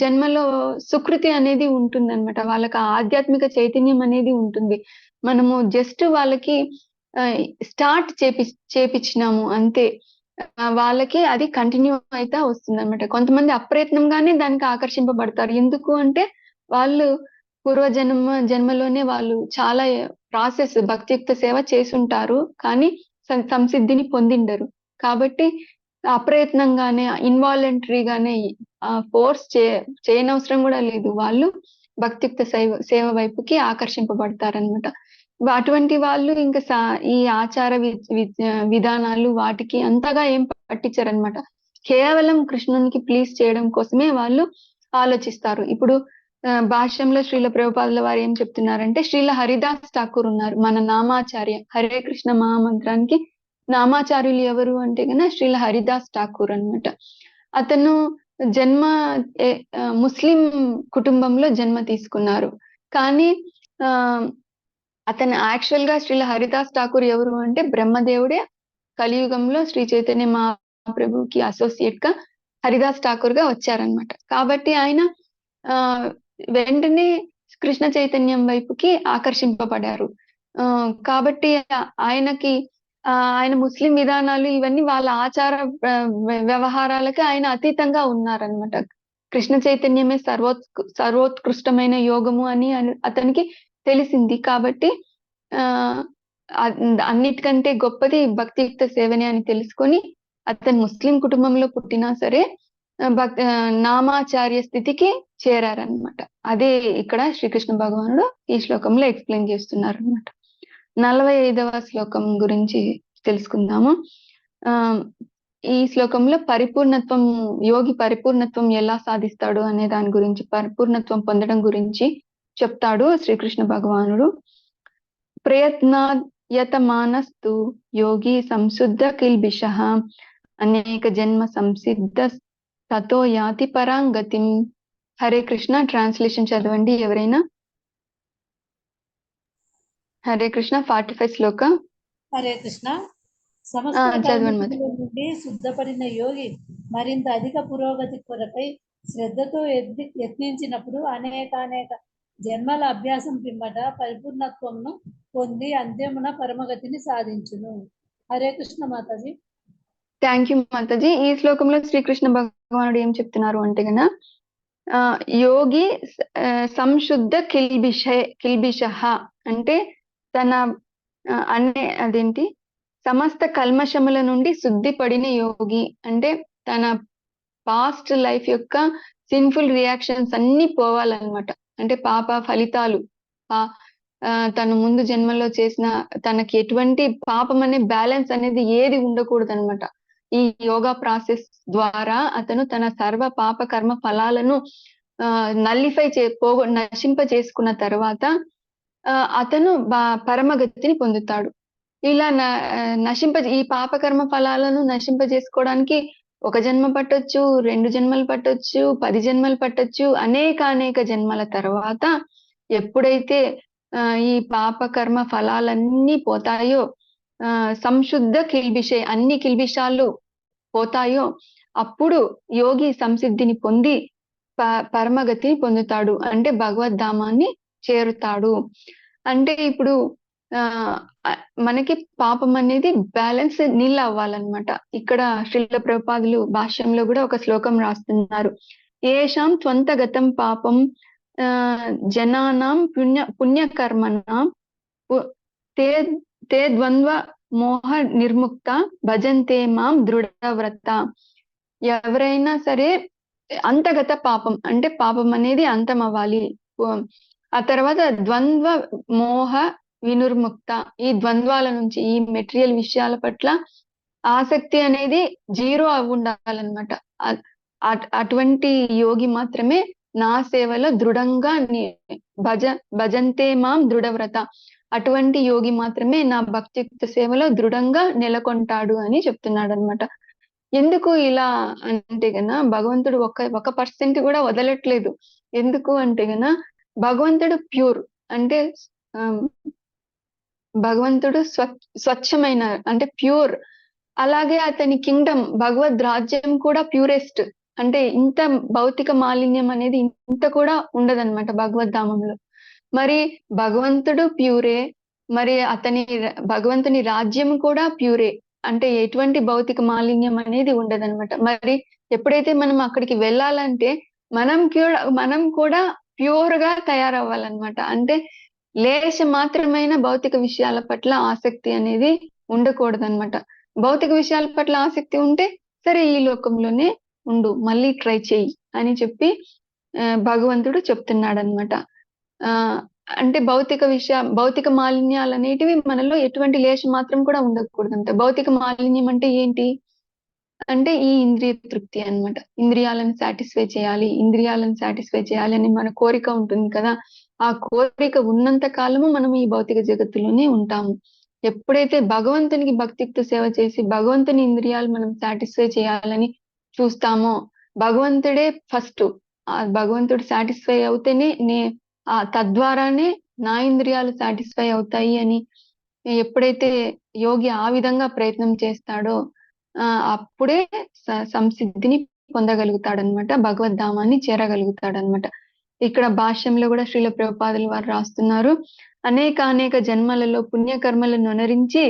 జన్మలో సుకృతి అనేది ఉంటుందన్నమాట. వాళ్ళకి ఆ ఆధ్యాత్మిక చైతన్యం అనేది ఉంటుంది. మనము జస్ట్ వాళ్ళకి స్టార్ట్ చేపించినాము అంతే. వాళ్ళకి అది కంటిన్యూ అయితే వస్తుందన్నమాట. కొంతమంది అప్రయత్నంగానే దానికి ఆకర్షింపబడతారు. ఎందుకు అంటే వాళ్ళు జన్మలోనే వాళ్ళు చాలా ప్రాసెస్ భక్తియుక్త సేవ చేసుంటారు. కానీ సంసిద్ధిని పొందిండరు. కాబట్టి అప్రయత్నంగానే ఇన్వాలంటరీగానే ఫోర్స్ చేయనవసరం కూడా లేదు. వాళ్ళు భక్తియుక్త సేవ వైపుకి ఆకర్షింపబడతారనమాట. అటువంటి వాళ్ళు ఇంకా ఈ ఆచార విధానాలు వాటికి అంతగా ఏం పట్టించరనమాట. కేవలం కృష్ణునికి ప్లీజ్ చేయడం కోసమే వాళ్ళు ఆలోచిస్తారు. ఇప్పుడు భాష్యంలో శ్రీల ప్రభుపాదుల వారు ఏం చెప్తున్నారంటే, శ్రీల హరిదాస్ ఠాకూర్ ఉన్నారు, మన నామాచార్య. హరే కృష్ణ మహామంత్రానికి నామాచార్యులు ఎవరు అంటే కన్నా శ్రీల హరిదాస్ ఠాకూర్ అన్నమాట. అతను ముస్లిం కుటుంబంలో జన్మ తీసుకున్నారు. కానీ అతను యాక్చువల్ గా శ్రీల హరిదాస్ ఠాకూర్ ఎవరు అంటే బ్రహ్మదేవుడే కలియుగంలో శ్రీ చైతన్య మహాప్రభుకి అసోసియేట్ గా హరిదాస్ ఠాకూర్ గా వచ్చారనమాట. కాబట్టి ఆయన వెంటనే కృష్ణ చైతన్యం వైపుకి ఆకర్షింపబడారు. కాబట్టి ఆయన ముస్లిం విధానాలు ఇవన్నీ వాళ్ళ ఆచార వ్యవహారాలకి ఆయన అతీతంగా ఉన్నారనమాట. కృష్ణ చైతన్యమే సర్వోత్కృష్టమైన యోగము అని అతనికి తెలిసింది. కాబట్టి అన్నిటికంటే గొప్పది భక్తియుక్త సేవనే అని తెలుసుకొని అతను ముస్లిం కుటుంబంలో పుట్టినా సరే నామాచార్య స్థితికి చేరారనమాట. అదే ఇక్కడ శ్రీకృష్ణ భగవానుడు ఈ శ్లోకంలో ఎక్స్ప్లెయిన్ చేస్తున్నారు అనమాట. 45వ శ్లోకం గురించి తెలుసుకుందాము. ఈ శ్లోకంలో యోగి పరిపూర్ణత్వం ఎలా సాధిస్తాడు అనే దాని గురించి, పరిపూర్ణత్వం పొందడం గురించి చెప్తాడు శ్రీకృష్ణ భగవానుడు. ప్రయత్నాయతమానస్తు యోగి సంశుద్ధ కిల్బిషః అనేక జన్మ సంసిద్ధ తతో యాతి పరాంగతిం. హరే కృష్ణ. ట్రాన్స్లేషన్ చదవండి ఎవరైనా. హరే కృష్ణ. 45 శ్లోక. హరే కృష్ణ. సమస్త కర్మల నుండి శుద్ధపడిన యోగి మరింత అధిక పురోగతి కొరకై శ్రద్ధతో యత్నించినప్పుడు అనేక జన్మల అభ్యాసం పిమ్మట పరిపూర్ణత్వంను పొంది అంత్యమున పరమగతిని సాధించును. హరే కృష్ణ మాతాజీ. Thank you Mataji. ఈ శ్లోకంలో శ్రీకృష్ణ భగవానుడు ఏం చెప్తున్నారు అంటే గన, యోగి సంశుద్ధ కిల్బిషః అంటే తన అదేంటి సమస్త కల్మషముల నుండి శుద్ధి పడిన యోగి అంటే తన పాస్ట్ లైఫ్ యొక్క సిన్ఫుల్ రియాక్షన్స్ అన్ని పోవాలన్నమాట. అంటే పాప ఫలితాలు, తను ముందు జన్మలో చేసిన తనకి ఎటువంటి పాపం అనే బ్యాలెన్స్ అనేది ఏది ఉండకూడదు అనమాట. ఈ యోగా ప్రాసెస్ ద్వారా అతను తన సర్వ పాప కర్మ ఫలాలను నశింప చేసుకున్న తర్వాత అతను పరమగతిని పొందుతాడు. ఇలా ఈ పాపకర్మ ఫలాలను నశింపజేసుకోవడానికి 1 జన్మ పట్టొచ్చు, 2 జన్మలు పట్టొచ్చు, 10 జన్మలు పట్టొచ్చు. అనేక జన్మల తర్వాత ఎప్పుడైతే ఈ పాపకర్మ ఫలాలన్నీ పోతాయో, సంశుద్ధ అన్ని కిల్బిషాలు పోతాయో, అప్పుడు యోగి సంసిద్ధిని పొంది పరమగతిని పొందుతాడు. అంటే భగవద్ధామాన్ని చేరుతాడు. అంటే ఇప్పుడు మనకి పాపం అనేది బ్యాలెన్స్ నీళ్ళు అవ్వాలన్నమాట. ఇక్కడ శ్రీల ప్రభుపాదులు భాష్యంలో కూడా ఒక శ్లోకం రాస్తున్నారు. ఏషాం త్వంతగతం పాపం జనానాం పుణ్యకర్మణాం తే ద్వంద్వ మోహ నిర్ముక్త భజంతే మాం దృఢవ్రత. ఎవరైనా సరే అంతగత పాపం అంటే పాపం అనేది అంతం అవ్వాలి. ఆ తర్వాత ద్వంద్వ మోహ వినుర్ముక్త, ఈ ద్వంద్వాల నుంచి, ఈ మెటీరియల్ విషయాల పట్ల ఆసక్తి అనేది 0 ఉండాలన్నమాట. అటువంటి యోగి మాత్రమే నా సేవలో దృఢంగా భజంతే మాం దృఢవ్రత, అటువంటి యోగి మాత్రమే నా భక్తియుక్త సేవలో దృఢంగా నెలకొంటాడు అని చెప్తున్నాడు అనమాట. ఎందుకు ఇలా అంటే గన భగవంతుడు ఒక పర్సెంట్ కూడా వదలట్లేదు. ఎందుకు అంటే గన భగవంతుడు ప్యూర్ అంటే భగవంతుడు స్వచ్ఛమైన అంటే ప్యూర్. అలాగే అతని కింగ్డమ్ భగవద్ రాజ్యం కూడా ప్యూరెస్ట్. అంటే ఇంత భౌతిక మాలిన్యం అనేది ఇంత కూడా ఉండదన్నమాట భగవద్ధామంలో. మరి భగవంతుడు ప్యూరే, మరి భగవంతుని రాజ్యం కూడా ప్యూరే. అంటే ఎటువంటి భౌతిక మాలిన్యం అనేది ఉండదన్నమాట. మరి ఎప్పుడైతే మనం అక్కడికి వెళ్ళాలంటే మనం కూడా ప్యూర్ గా తయారవ్వాలన్నమాట. అంటే లేశ మాత్రమైన భౌతిక విషయాల పట్ల ఆసక్తి అనేది ఉండకూడదన్నమాట. భౌతిక విషయాల పట్ల ఆసక్తి ఉంటే సరే ఈ లోకంలోనే ఉండు, మళ్ళీ ట్రై చేయి అని చెప్పి భగవంతుడు చెప్తున్నాడు అనమాట. అంటే భౌతిక మాలిన్యాలు అనేటివి మనలో ఎటువంటి లేశ మాత్రం కూడా ఉండకూడదంట. భౌతిక మాలిన్యం అంటే ఏంటి అంటే ఈ ఇంద్రియ తృప్తి అన్నమాట. ఇంద్రియాలను సాటిస్ఫై చేయాలి అని మన కోరిక ఉంటుంది కదా. ఆ కోరిక ఉన్నంత కాలము మనం ఈ భౌతిక జగత్తులోనే ఉంటాము. ఎప్పుడైతే భగవంతునికి భక్తితో సేవ చేసి భగవంతుని ఇంద్రియాలు మనం సాటిస్ఫై చేయాలని చూస్తామో, భగవంతుడే ఫస్ట్. ఆ భగవంతుడు సాటిస్ఫై అవుతేనే తద్వారానే నా ఇంద్రియాలు సాటిస్ఫై అవుతాయి అని ఎప్పుడైతే యోగి ఆ విధంగా ప్రయత్నం చేస్తాడో అప్పుడే సంసిద్ధిని పొందగలుగుతాడనమాట, భగవద్ధామాన్ని చేరగలుగుతాడనమాట. ఇక్కడ భాష్యంలో కూడా శ్రీల ప్రభుపాదులు వారు రాస్తున్నారు, అనేక జన్మలలో పుణ్యకర్మలను అనుసరించి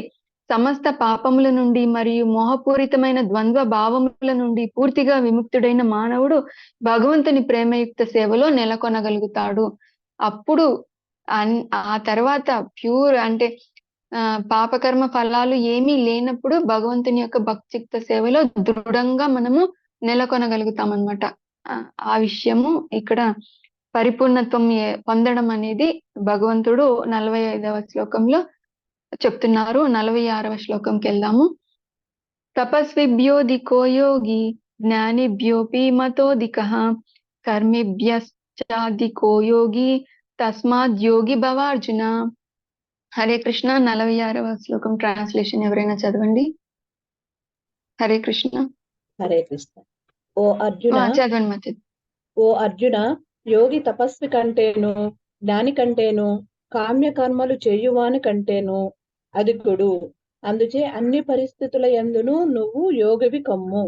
సమస్త పాపముల నుండి మరియు మోహపూరితమైన ద్వంద్వ భావముల నుండి పూర్తిగా విముక్తుడైన మానవుడు భగవంతుని ప్రేమయుక్త సేవలో నెలకొనగలుగుతాడు. అప్పుడు ఆ తర్వాత ప్యూర్ అంటే పాపకర్మ ఫలాలు ఏమీ లేనప్పుడు భగవంతుని యొక్క భక్తియుక్త సేవలో దృఢంగా మనము నెలకొనగలుగుతాం అన్నమాట. ఆ విషయము ఇక్కడ పరిపూర్ణత్వం పొందడం అనేది భగవంతుడు 45వ శ్లోకంలో చెప్తున్నారు. 46వ శ్లోకంకి వెళ్దాము. తపస్విభ్యోధికో యోగి జ్ఞానిభ్యోపి మతోధికః కర్మిభ్యశ్చాధికో యోగి తస్మాద్ యోగి భవార్జున. హరే కృష్ణ. 46వ శ్లోకం ట్రాన్స్లేషన్ ఎవరైనా చదవండి. హరే కృష్ణ. హరే కృష్ణ. ఓ అర్జున, చదవండి మధ్య. ఓ అర్జున, యోగి తపస్వి కంటేను, జ్ఞాని కంటేను, కామ్య కర్మలు చేయువాని కంటేను అధికుడు. అందుచే అన్ని పరిస్థితుల యందును నువ్వు యోగివి కమ్ము.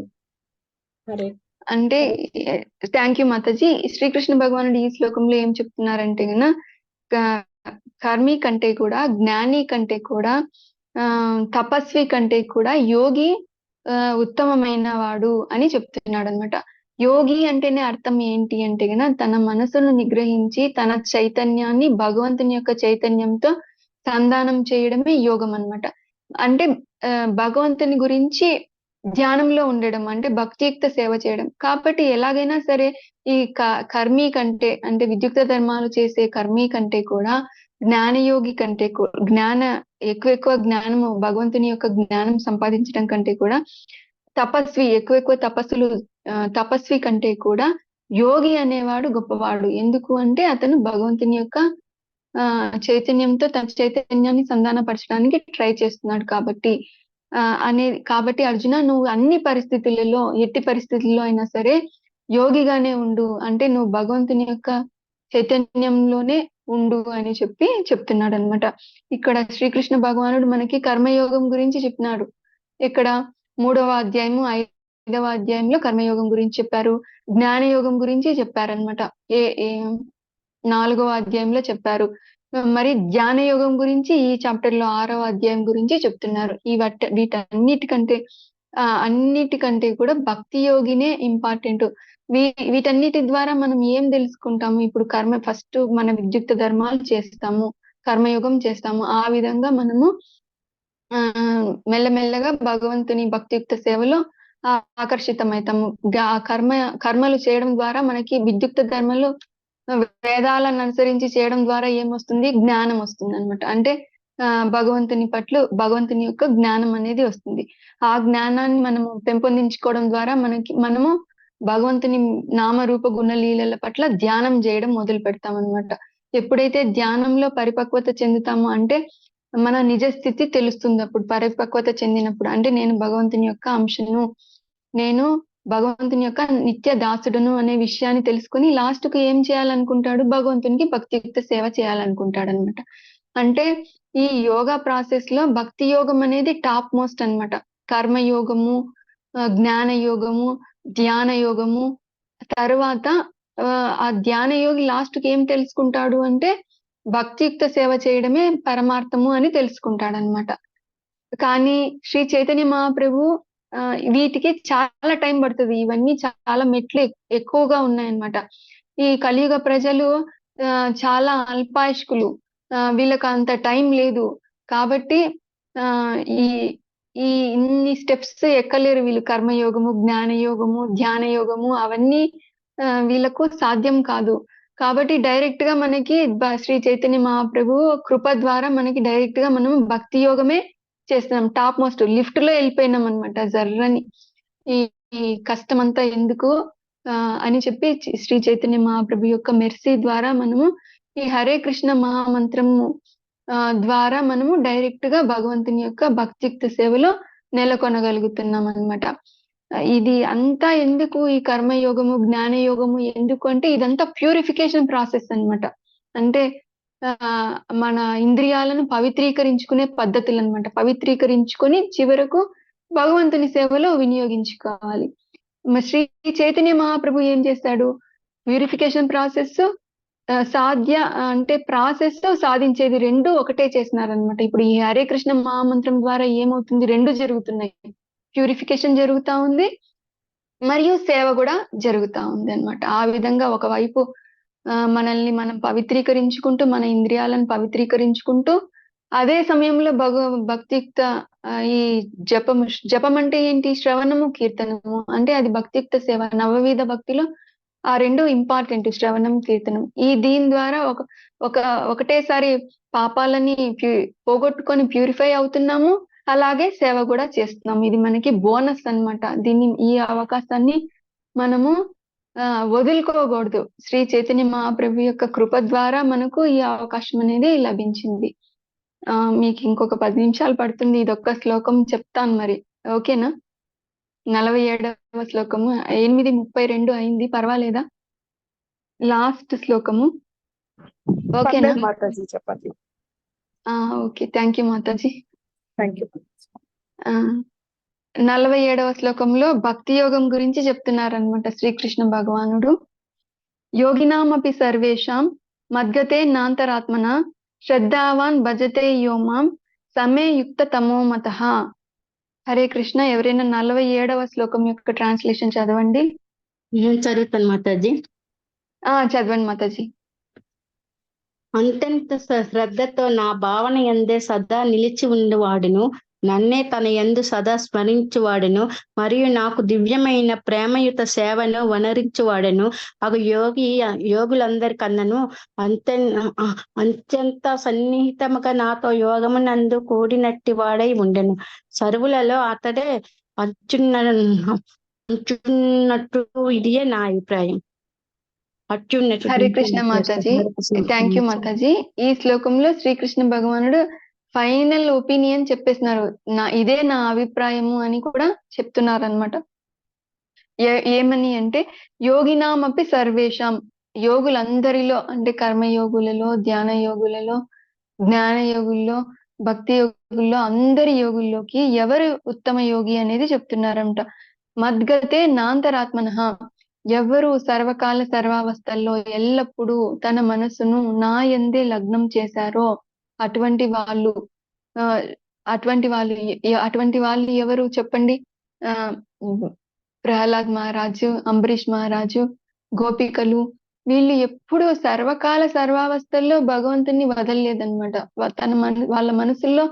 హరే. అంటే థ్యాంక్ యూ మాతాజీ. శ్రీకృష్ణ భగవానుడు ఈ శ్లోకంలో ఏం చెప్తున్నారంటే గన కర్మి కంటే కూడా, జ్ఞాని కంటే కూడా, తపస్వి కంటే కూడా యోగి ఉత్తమమైన వాడు అని చెప్తున్నాడు అనమాట. యోగి అంటేనే అర్థం ఏంటి అంటే గన తన మనసును నిగ్రహించి తన చైతన్యాన్ని భగవంతుని యొక్క చైతన్యంతో సంధానం చేయడమే యోగం అన్నమాట. అంటే భగవంతుని గురించి ధ్యానంలో ఉండడం అంటే భక్తియుక్త సేవ చేయడం. కాబట్టి ఎలాగైనా సరే ఈ కర్మి కంటే అంటే విద్యుక్త ధర్మాలు చేసే కర్మి కంటే కూడా జ్ఞానయోగి కంటే ఎక్కువ జ్ఞానము భగవంతుని యొక్క జ్ఞానం సంపాదించడం కంటే కూడా తపస్వి ఎక్కువ తపస్వి కంటే కూడా యోగి అనేవాడు గొప్పవాడు. ఎందుకు అంటే అతను భగవంతుని యొక్క చైతన్యంతో తన చైతన్యాన్ని సంధానపరచడానికి ట్రై చేస్తున్నాడు కాబట్టి అర్జున, నువ్వు అన్ని పరిస్థితులలో ఎట్టి పరిస్థితుల్లో అయినా సరే యోగిగానే ఉండు. అంటే నువ్వు భగవంతుని యొక్క చైతన్యంలోనే ఉండు అని చెప్తున్నాడు అనమాట. ఇక్కడ శ్రీకృష్ణ భగవానుడు మనకి కర్మయోగం గురించి చెప్పినాడు. ఇక్కడ 3వ అధ్యాయము 5వ అధ్యాయంలో కర్మయోగం గురించి చెప్పారు, జ్ఞానయోగం గురించి చెప్పారనమాట. 4వ అధ్యాయంలో చెప్పారు. మరి ధ్యాన యోగం గురించి ఈ చాప్టర్ లో 6వ అధ్యాయం గురించి చెప్తున్నారు. అన్నిటికంటే కూడా భక్తి యోగినే ఇంపార్టెంట్. వీటన్నిటి ద్వారా మనం ఏం తెలుసుకుంటాము? ఇప్పుడు ఫస్ట్ మన విద్యుక్త ధర్మాలు చేస్తాము, కర్మయోగం చేస్తాము. ఆ విధంగా మనము మెల్లమెల్లగా భగవంతుని భక్తియుక్త సేవలో ఆకర్షితమవుతాము. కర్మలు చేయడం ద్వారా మనకి విద్యుక్త ధర్మలు వేదాలను అనుసరించి చేయడం ద్వారా ఏమొస్తుంది? జ్ఞానం వస్తుంది అనమాట. అంటే భగవంతుని యొక్క జ్ఞానం అనేది వస్తుంది. ఆ జ్ఞానాన్ని మనము పెంపొందించుకోవడం ద్వారా మనము భగవంతుని నామరూప గుణలీలల పట్ల ధ్యానం చేయడం మొదలు పెడతాం అనమాట. ఎప్పుడైతే ధ్యానంలో పరిపక్వత చెందుతామో అంటే మన నిజ స్థితి తెలుస్తుంది. అప్పుడు పరిపక్వత చెందినప్పుడు అంటే నేను భగవంతుని యొక్క అంశను, నేను భగవంతుని యొక్క నిత్య దాసుడును అనే విషయాన్ని తెలుసుకొని లాస్ట్ కు ఏం చేయాలనుకుంటాడు, భగవంతునికి భక్తియుక్త సేవ చేయాలనుకుంటాడు అనమాట. అంటే ఈ యోగా ప్రాసెస్ లో భక్తి యోగం అనేది టాప్ మోస్ట్ అన్నమాట. కర్మయోగము, జ్ఞాన యోగము, ధ్యాన యోగము, తర్వాత ఆ ధ్యాన యోగి లాస్ట్ కి ఏం తెలుసుకుంటాడు అంటే భక్తియుక్త సేవ చేయడమే పరమార్థము అని తెలుసుకుంటాడు అనమాట. కానీ శ్రీ చైతన్య మహాప్రభు వీటికి చాలా టైం పడుతుంది. ఇవన్నీ చాలా మెట్లు ఎక్కువగా ఉన్నాయన్నమాట. ఈ కలియుగ ప్రజలు చాలా అల్పాయుష్కులు, వీళ్ళకి అంత టైం లేదు. కాబట్టి ఈ ఈ ఇన్ని స్టెప్స్ ఎక్కలేరు వీళ్ళు. కర్మయోగము, జ్ఞాన యోగము, ధ్యాన యోగము అవన్నీ వీళ్ళకు సాధ్యం కాదు. కాబట్టి డైరెక్ట్ గా మనకి శ్రీ చైతన్య మహాప్రభు కృప ద్వారా మనకి డైరెక్ట్ గా మనం భక్తి యోగమే చేస్తున్నాం. టాప్ మోస్ట్ లిఫ్ట్ లో వెళ్ళిపోయినాం అనమాట జర్రని. ఈ కష్టం అంతా ఎందుకు అని చెప్పి శ్రీ చైతన్య మహాప్రభు యొక్క మెర్సీ ద్వారా మనము ఈ హరే కృష్ణ మహామంత్రము ద్వారా మనము డైరెక్ట్ గా భగవంతుని యొక్క భక్తియుక్త సేవలో నెలకొనగలుగుతున్నాం అన్నమాట. ఇది అంతా ఎందుకు, ఈ కర్మయోగము, జ్ఞాన యోగము ఎందుకు అంటే ఇదంతా ప్యూరిఫికేషన్ ప్రాసెస్ అన్నమాట. అంటే మన ఇంద్రియాలను పవిత్రీకరించుకునే పద్ధతులు అన్నమాట. పవిత్రీకరించుకొని చివరకు భగవంతుని సేవలో వినియోగించుకోవాలి. శ్రీ చైతన్య మహాప్రభు ఏం చేస్తాడు, ప్యూరిఫికేషన్ ప్రాసెస్ సాధ్య అంటే ప్రాసెస్ సాధించేది రెండు ఒకటే చేస్తున్నారనమాట. ఇప్పుడు ఈ హరే కృష్ణ మహామంత్రం ద్వారా ఏమవుతుంది, రెండు జరుగుతున్నాయి. ప్యూరిఫికేషన్ జరుగుతా ఉంది, మరియు సేవ కూడా జరుగుతా ఉంది అన్నమాట. ఆ విధంగా ఒకవైపు మనల్ని మనం పవిత్రీకరించుకుంటూ, మన ఇంద్రియాలను పవిత్రీకరించుకుంటూ, అదే సమయంలో భక్తియుక్త ఈ జపం అంటే ఏంటి, శ్రవణము, కీర్తనము అంటే అది భక్తియుక్త సేవ. నవవిధ భక్తిలో ఆ రెండు ఇంపార్టెంట్, శ్రవణం, కీర్తనం. దీని ద్వారా ఒకటేసారి పాపాలని పోగొట్టుకొని ప్యూరిఫై అవుతున్నాము, అలాగే సేవ కూడా చేస్తున్నాము. ఇది మనకి బోనస్ అన్నమాట. ఈ అవకాశాన్ని మనము వదులుకోకూడదు. శ్రీ చైతన్య మహాప్రభు యొక్క కృప ద్వారా మనకు ఈ అవకాశం అనేది లభించింది. మీకు ఇంకొక 10 నిమిషాలు పడుతుంది. ఇదొక్క శ్లోకం చెప్తాను మరి, ఓకేనా? 47వ శ్లోకము 8:32 అయింది, పర్వాలేదా? లాస్ట్ శ్లోకము, ఓకేనా? మాతాజీ చెప్పండి. Okay, thank you Mataji. Thank you. 47వ శ్లోకంలో భక్తి యోగం గురించి చెప్తున్నారనమాట శ్రీకృష్ణ భగవానుడు. యోగినామపి సర్వేషాం మద్గతే నాంతరాత్మన శ్రద్ధావాన్ భజతే యోమాం సమే యుక్త తమోమతః. హరే కృష్ణ. ఎవరైనా 47వ శ్లోకం యొక్క ట్రాన్స్లేషన్ చదవండి. చదువుతాను మాతాజీ. చదవండి మాతాజీ. అంతెంత శ్రద్ధతో నా భావన యందే సదా నిలిచి ఉండేవాడును, నన్నే తన యందు సదా స్మరించువాడును, మరియు నాకు దివ్యమైన ప్రేమయుత సేవను వనరించువాడును అగు యోగులందరికన్నను అత్యంత సన్నిహితముగా నాతో యోగమునందు కూడినట్టి వాడై ఉండెను. సర్వులలో అతడే అంచున్నట్టు ఇదియే నా అభిప్రాయం. హరే కృష్ణ మాతాజీ. Thank you Mataji. ఈ శ్లోకంలో శ్రీకృష్ణ భగవానుడు ఫైనల్ ఒపీనియన్ చెప్పేస్తున్నారు. ఇదే నా అభిప్రాయము అని కూడా చెప్తున్నారు అనమాట. ఏమని అంటే యోగినామపి సర్వేషాం, యోగులందరిలో అంటే కర్మయోగులలో, ధ్యాన యోగులలో, జ్ఞాన యోగుల్లో, భక్తి యోగుల్లో, అందరి యోగుల్లోకి ఎవరు ఉత్తమ యోగి అనేది చెప్తున్నారంట. మద్గతే నాంతరాత్మనః, ఎవరు సర్వకాల సర్వావస్థల్లో ఎల్లప్పుడూ తన మనసును నా యందే లగ్నం చేశారో అటువంటి వాళ్ళు ఎవరు చెప్పండి? ప్రహ్లాద్ మహారాజు, అంబరీష్ మహారాజు, గోపికలు, వీళ్ళు ఎప్పుడు సర్వకాల సర్వావస్థల్లో భగవంతుని వదలలేదన్నమాట. వాళ్ళ మనసుల్లో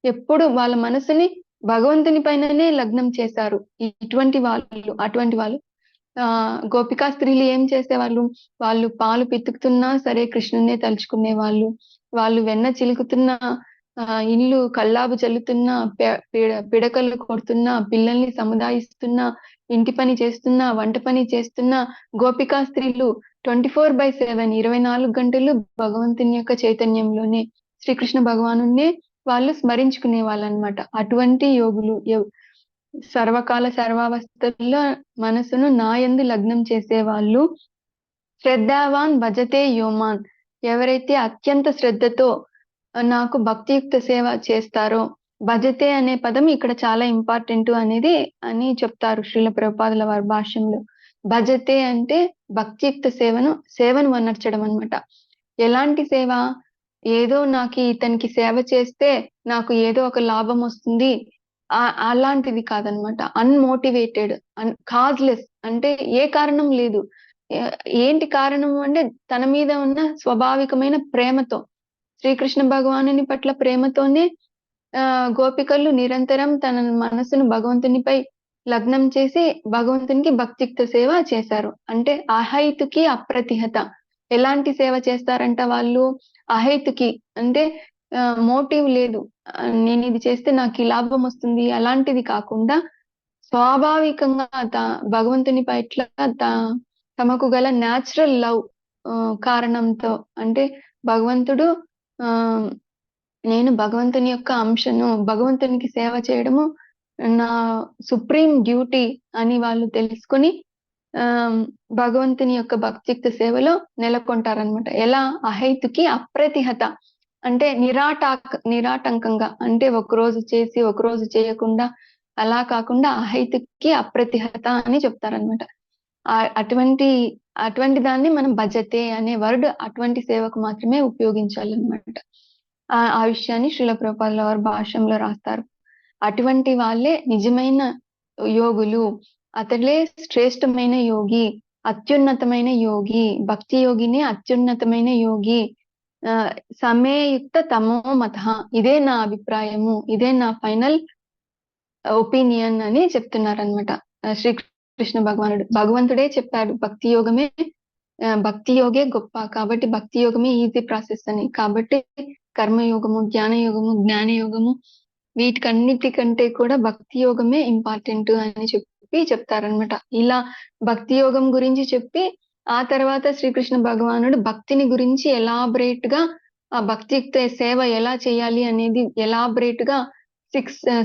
ఎప్పుడు వాళ్ళ మనసుని భగవంతుని పైననే లగ్నం చేశారు. అటువంటి వాళ్ళు గోపికా స్త్రీలు ఏం చేసేవాళ్ళు, వాళ్ళు పాలు పితుకుతున్నా సరే కృష్ణునే తలుచుకునే వాళ్ళు, వాళ్ళు వెన్న చిలుకుతున్నా, ఇల్లు కల్లాబు చల్లుతున్నా, పిడకలు కొడుతున్నా, పిల్లల్ని సముదాయిస్తున్నా, ఇంటి పని చేస్తున్నా, వంట పని చేస్తున్నా, గోపికా స్త్రీలు 24/7 24 గంటలు భగవంతుని యొక్క చైతన్యంలోనే శ్రీకృష్ణ భగవానునే వాళ్ళు స్మరించుకునే వాళ్ళు అనమాట. అటువంటి యోగులు సర్వకాల సర్వావస్థల్లో మనసును నా యందు లగ్నం చేసేవాళ్ళు. శ్రద్ధావాన్ భజతే యోమాన్, ఎవరైతే అత్యంత శ్రద్ధతో నాకు భక్తియుక్త సేవ చేస్తారో, భజతే అనే పదం ఇక్కడ చాలా ఇంపార్టెంట్ అనేది అని చెప్తారు శ్రీల ప్రభుపాదుల వారి భాష్యంలో. భజతే అంటే భక్తియుక్త సేవను వనర్చడం అన్నమాట. ఎలాంటి సేవ? ఏదో నాకు ఇతనికి సేవ చేస్తే నాకు ఏదో ఒక లాభం వస్తుంది అలాంటిది కాదనమాట. అన్మోటివేటెడ్, కాజ్లెస్, అంటే ఏ కారణం లేదు. ఏంటి కారణం అంటే తన మీద ఉన్న స్వాభావికమైన ప్రేమతో, శ్రీకృష్ణ భగవానుని పట్ల ప్రేమతోనే గోపికలు నిరంతరం తన మనసును భగవంతునిపై లగ్నం చేసి భగవంతునికి భక్తియుక్త సేవ చేశారు. అంటే అహైతుకి అప్రతిహత. ఎలాంటి సేవ చేస్తారంట వాళ్ళు? అహైతుకి అంటే మోటివ్ లేదు, నేను ఇది చేస్తే నాకు ఈ లాభం వస్తుంది అలాంటిది కాకుండా స్వాభావికంగా భగవంతుని పట్ల తమకు గల న్యాచురల్ లవ్ కారణంతో, అంటే భగవంతుడు నేను భగవంతుని యొక్క అంశను, భగవంతునికి సేవ చేయడము నా సుప్రీం డ్యూటీ అని వాళ్ళు తెలుసుకొని భగవంతుని యొక్క భక్తియుక్త సేవలో నెలకొంటారనమాట. ఎలా? అహైతుకి అప్రతిహత, అంటే నిరాటంకంగా, అంటే ఒకరోజు చేసి ఒకరోజు చేయకుండా అలా కాకుండా అహైతుకి అప్రతిహత అని చెప్తారనమాట. అటువంటి దాన్ని మనం భజతే అనే వర్డ్ అటువంటి సేవకు మాత్రమే ఉపయోగించాలన్నమాట. ఆ విషయాన్ని శ్రీల ప్రభుపాదుల వారి భాష్యంలో రాస్తారు. అటువంటి వాళ్ళే నిజమైన యోగులు, అతడే శ్రేష్టమైన యోగి, అత్యున్నతమైన యోగి, భక్తి యోగిని అత్యున్నతమైన యోగి. సమేయుక్త తమో మత, ఇదే నా అభిప్రాయము, ఇదే నా ఫైనల్ ఒపీనియన్ అని చెప్తున్నారనమాట శ్రీకృష్ణ భగవంతుడే చెప్పాడు భక్తి యోగే గొప్ప, కాబట్టి భక్తి యోగమే ఈజీ ప్రాసెస్ అని. కాబట్టి కర్మయోగము, జ్ఞానయోగము, జ్ఞానయోగము వీటికన్నిటికంటే కూడా భక్తి యోగమే ఇంపార్టెంట్ అని చెప్తారనమాట. ఇలా భక్తి యోగం గురించి చెప్పి ఆ తర్వాత శ్రీకృష్ణ భగవానుడు భక్తిని గురించి ఎలాబరేట్ గా, ఆ భక్తియుక్త సేవ ఎలా చేయాలి అనేది ఎలాబరేట్ గా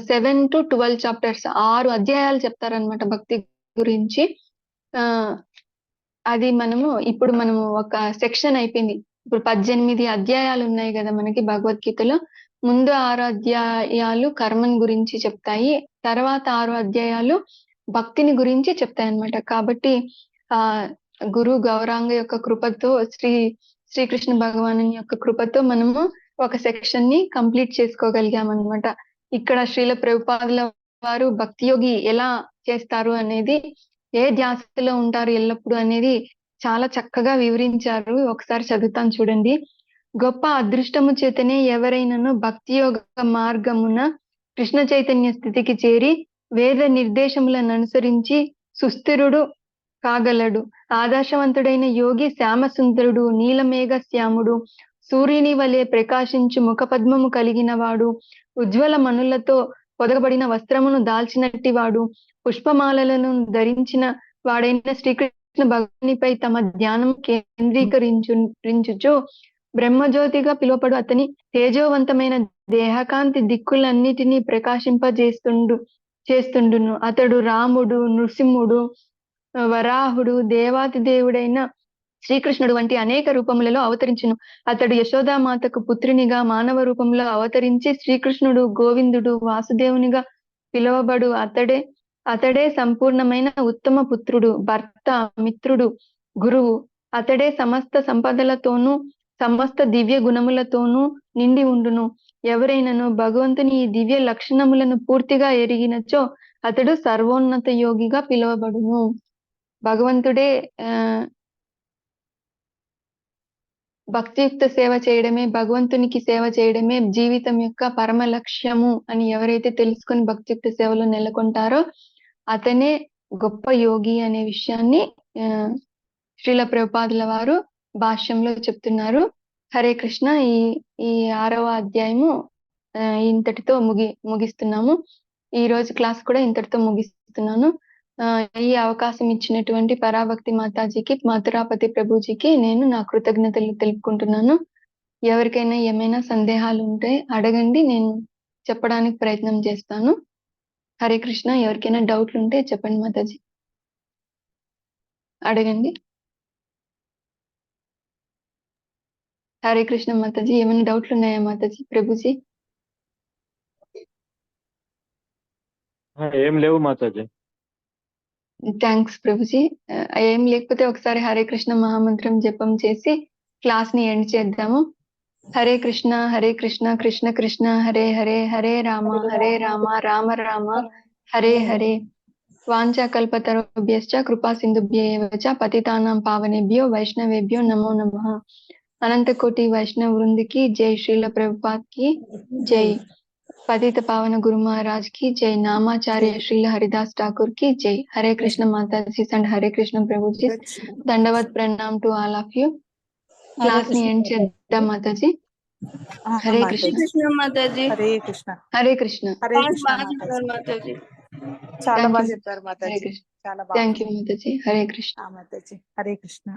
7 to 12 చాప్టర్స్, 6 అధ్యాయాలు చెప్తారనమాట భక్తి గురించి. అది ఇప్పుడు మనము ఒక సెక్షన్ అయిపోయింది. ఇప్పుడు 18 అధ్యాయాలు ఉన్నాయి కదా మనకి భగవద్గీతలో. ముందు 6 అధ్యాయాలు కర్మని గురించి చెప్తాయి, తర్వాత 6 అధ్యాయాలు భక్తిని గురించి చెప్తాయి అన్నమాట. కాబట్టి గురు గౌరాంగ యొక్క కృపతో, శ్రీకృష్ణ భగవాను యొక్క కృపతో మనము ఒక సెక్షన్ ని కంప్లీట్ చేసుకోగలిగాం అన్నమాట. ఇక్కడ శ్రీల ప్రభుపాదుల వారు భక్తి యోగి ఎలా చేస్తారు అనేది, ఏ ధ్యాసలో ఉంటారు ఎల్లప్పుడు అనేది చాలా చక్కగా వివరించారు. ఒకసారి చదువుతాను చూడండి. గొప్ప అదృష్టము చేతనే ఎవరైనాను భక్తి యోగ మార్గమున కృష్ణ చైతన్య స్థితికి చేరి వేద నిర్దేశములను అనుసరించి సుస్థిరుడు కాగలడు. ఆదర్శవంతుడైన యోగి శ్యామసుందరుడు, నీలమేఘ శ్యాముడు, సూర్యుని వలె ప్రకాశించు ముఖపద్మము కలిగిన వాడు, ఉజ్వల మనులతో పొదగబడిన వస్త్రమును దాల్చినట్టి వాడు, పుష్పమాలలను ధరించిన వాడైన శ్రీకృష్ణ భగవానిపై తమ ధ్యానం కేంద్రీకరించుచు బ్రహ్మజ్యోతిగా పిలువపడు అతని తేజోవంతమైన దేహకాంతి దిక్కులన్నిటినీ చేస్తుండును. అతడు రాముడు, నృసింహుడు, వరాహుడు, దేవాతి దేవుడైన శ్రీకృష్ణుడు వంటి అనేక రూపములలో అవతరించును. అతడు యశోదామాతకు పుత్రునిగా మానవ రూపంలో అవతరించి శ్రీకృష్ణుడు, గోవిందుడు, వాసుదేవునిగా పిలువబడు అతడే సంపూర్ణమైన ఉత్తమ పుత్రుడు, భర్త, మిత్రుడు, గురువు. అతడే సమస్త సంపదలతోనూ సమస్త దివ్య గుణములతోనూ నిండి ఉండును. ఎవరైనాను భగవంతుని ఈ దివ్య లక్షణములను పూర్తిగా ఎరిగినచో అతడు సర్వోన్నత యోగిగా పిలువబడును. భగవంతుడే భక్తియుక్త సేవ చేయడమే, భగవంతునికి సేవ చేయడమే జీవితం యొక్క పరమ లక్ష్యము అని ఎవరైతే తెలుసుకొని భక్తియుక్త సేవలో నెలకొంటారో అతనే గొప్ప యోగి అనే విషయాన్ని శ్రీల ప్రభుపాదుల వారు భాష్యంలో చెప్తున్నారు. హరే కృష్ణ. ఈ 6వ అధ్యాయము ఇంతటితో ముగిస్తున్నాము. ఈ రోజు క్లాస్ కూడా ఇంతటితో ముగిస్తున్నాను. ఈ అవకాశం ఇచ్చినటువంటి పరాభక్తి మాతాజీకి, మథురాపతి ప్రభుజీకి నేను నా కృతజ్ఞతలు తెలుపుకుంటున్నాను. ఎవరికైనా ఏమైనా సందేహాలు ఉంటే అడగండి, నేను చెప్పడానికి ప్రయత్నం చేస్తాను. హరే కృష్ణ. ఎవరికైనా డౌట్లు ఉంటే చెప్పండి మాతాజీ, అడగండి. హరే కృష్ణ మాతాజీ. ఏమైనా డౌట్లు ఉన్నాయా మాతాజీ? ప్రభుజీ ఏం లేవు మాతాజీ. థ్యాంక్స్ ప్రభుజీ. ఏం లేకపోతే ఒకసారి హరే కృష్ణ మహామంత్రం జపం చేసి క్లాస్ ని ఎండ్ చేద్దాము. హరే కృష్ణ కృష్ణ కృష్ణ హరే హరే, హరే రామ రామ రామ హరే హరే. వాంఛాకల్పతరుభ్యశ్చ కృపా సింధుభ్య ఏవ చ పతితానాం పావనేభ్యో వైష్ణవేభ్యో నమో నమః. అనంత కోటి వైష్ణవ వృంద్ కి జై, శ్రీల ప్రభుపాద్ కి జై, పతిత పావన గురు మహారాజ్ కి జై, నామాచార్య శ్రీల హరిదాస్ ఠాకూర్ కి జై. హరే కృష్ణ మాతాజీస్ అండ్ హరే కృష్ణ ప్రభుజీ. దండవత్ ప్రణామ్ to all of you. Class ని ఎండ్ చేద్దాం మాతాజీ. హరే కృష్ణ. కృష్ణ మాతాజీ. హరే కృష్ణ. హరే కృష్ణ. హరే కృష్ణ బాగా చెప్పారు మాతాజీ. చాలా Thank బాగా you. చెప్పారు హరే మాతాజీ. కృష్ణ. చాలా బాగా. Thank you Mataji. హరే కృష్ణ. మాతాజీ హరే కృష్ణ.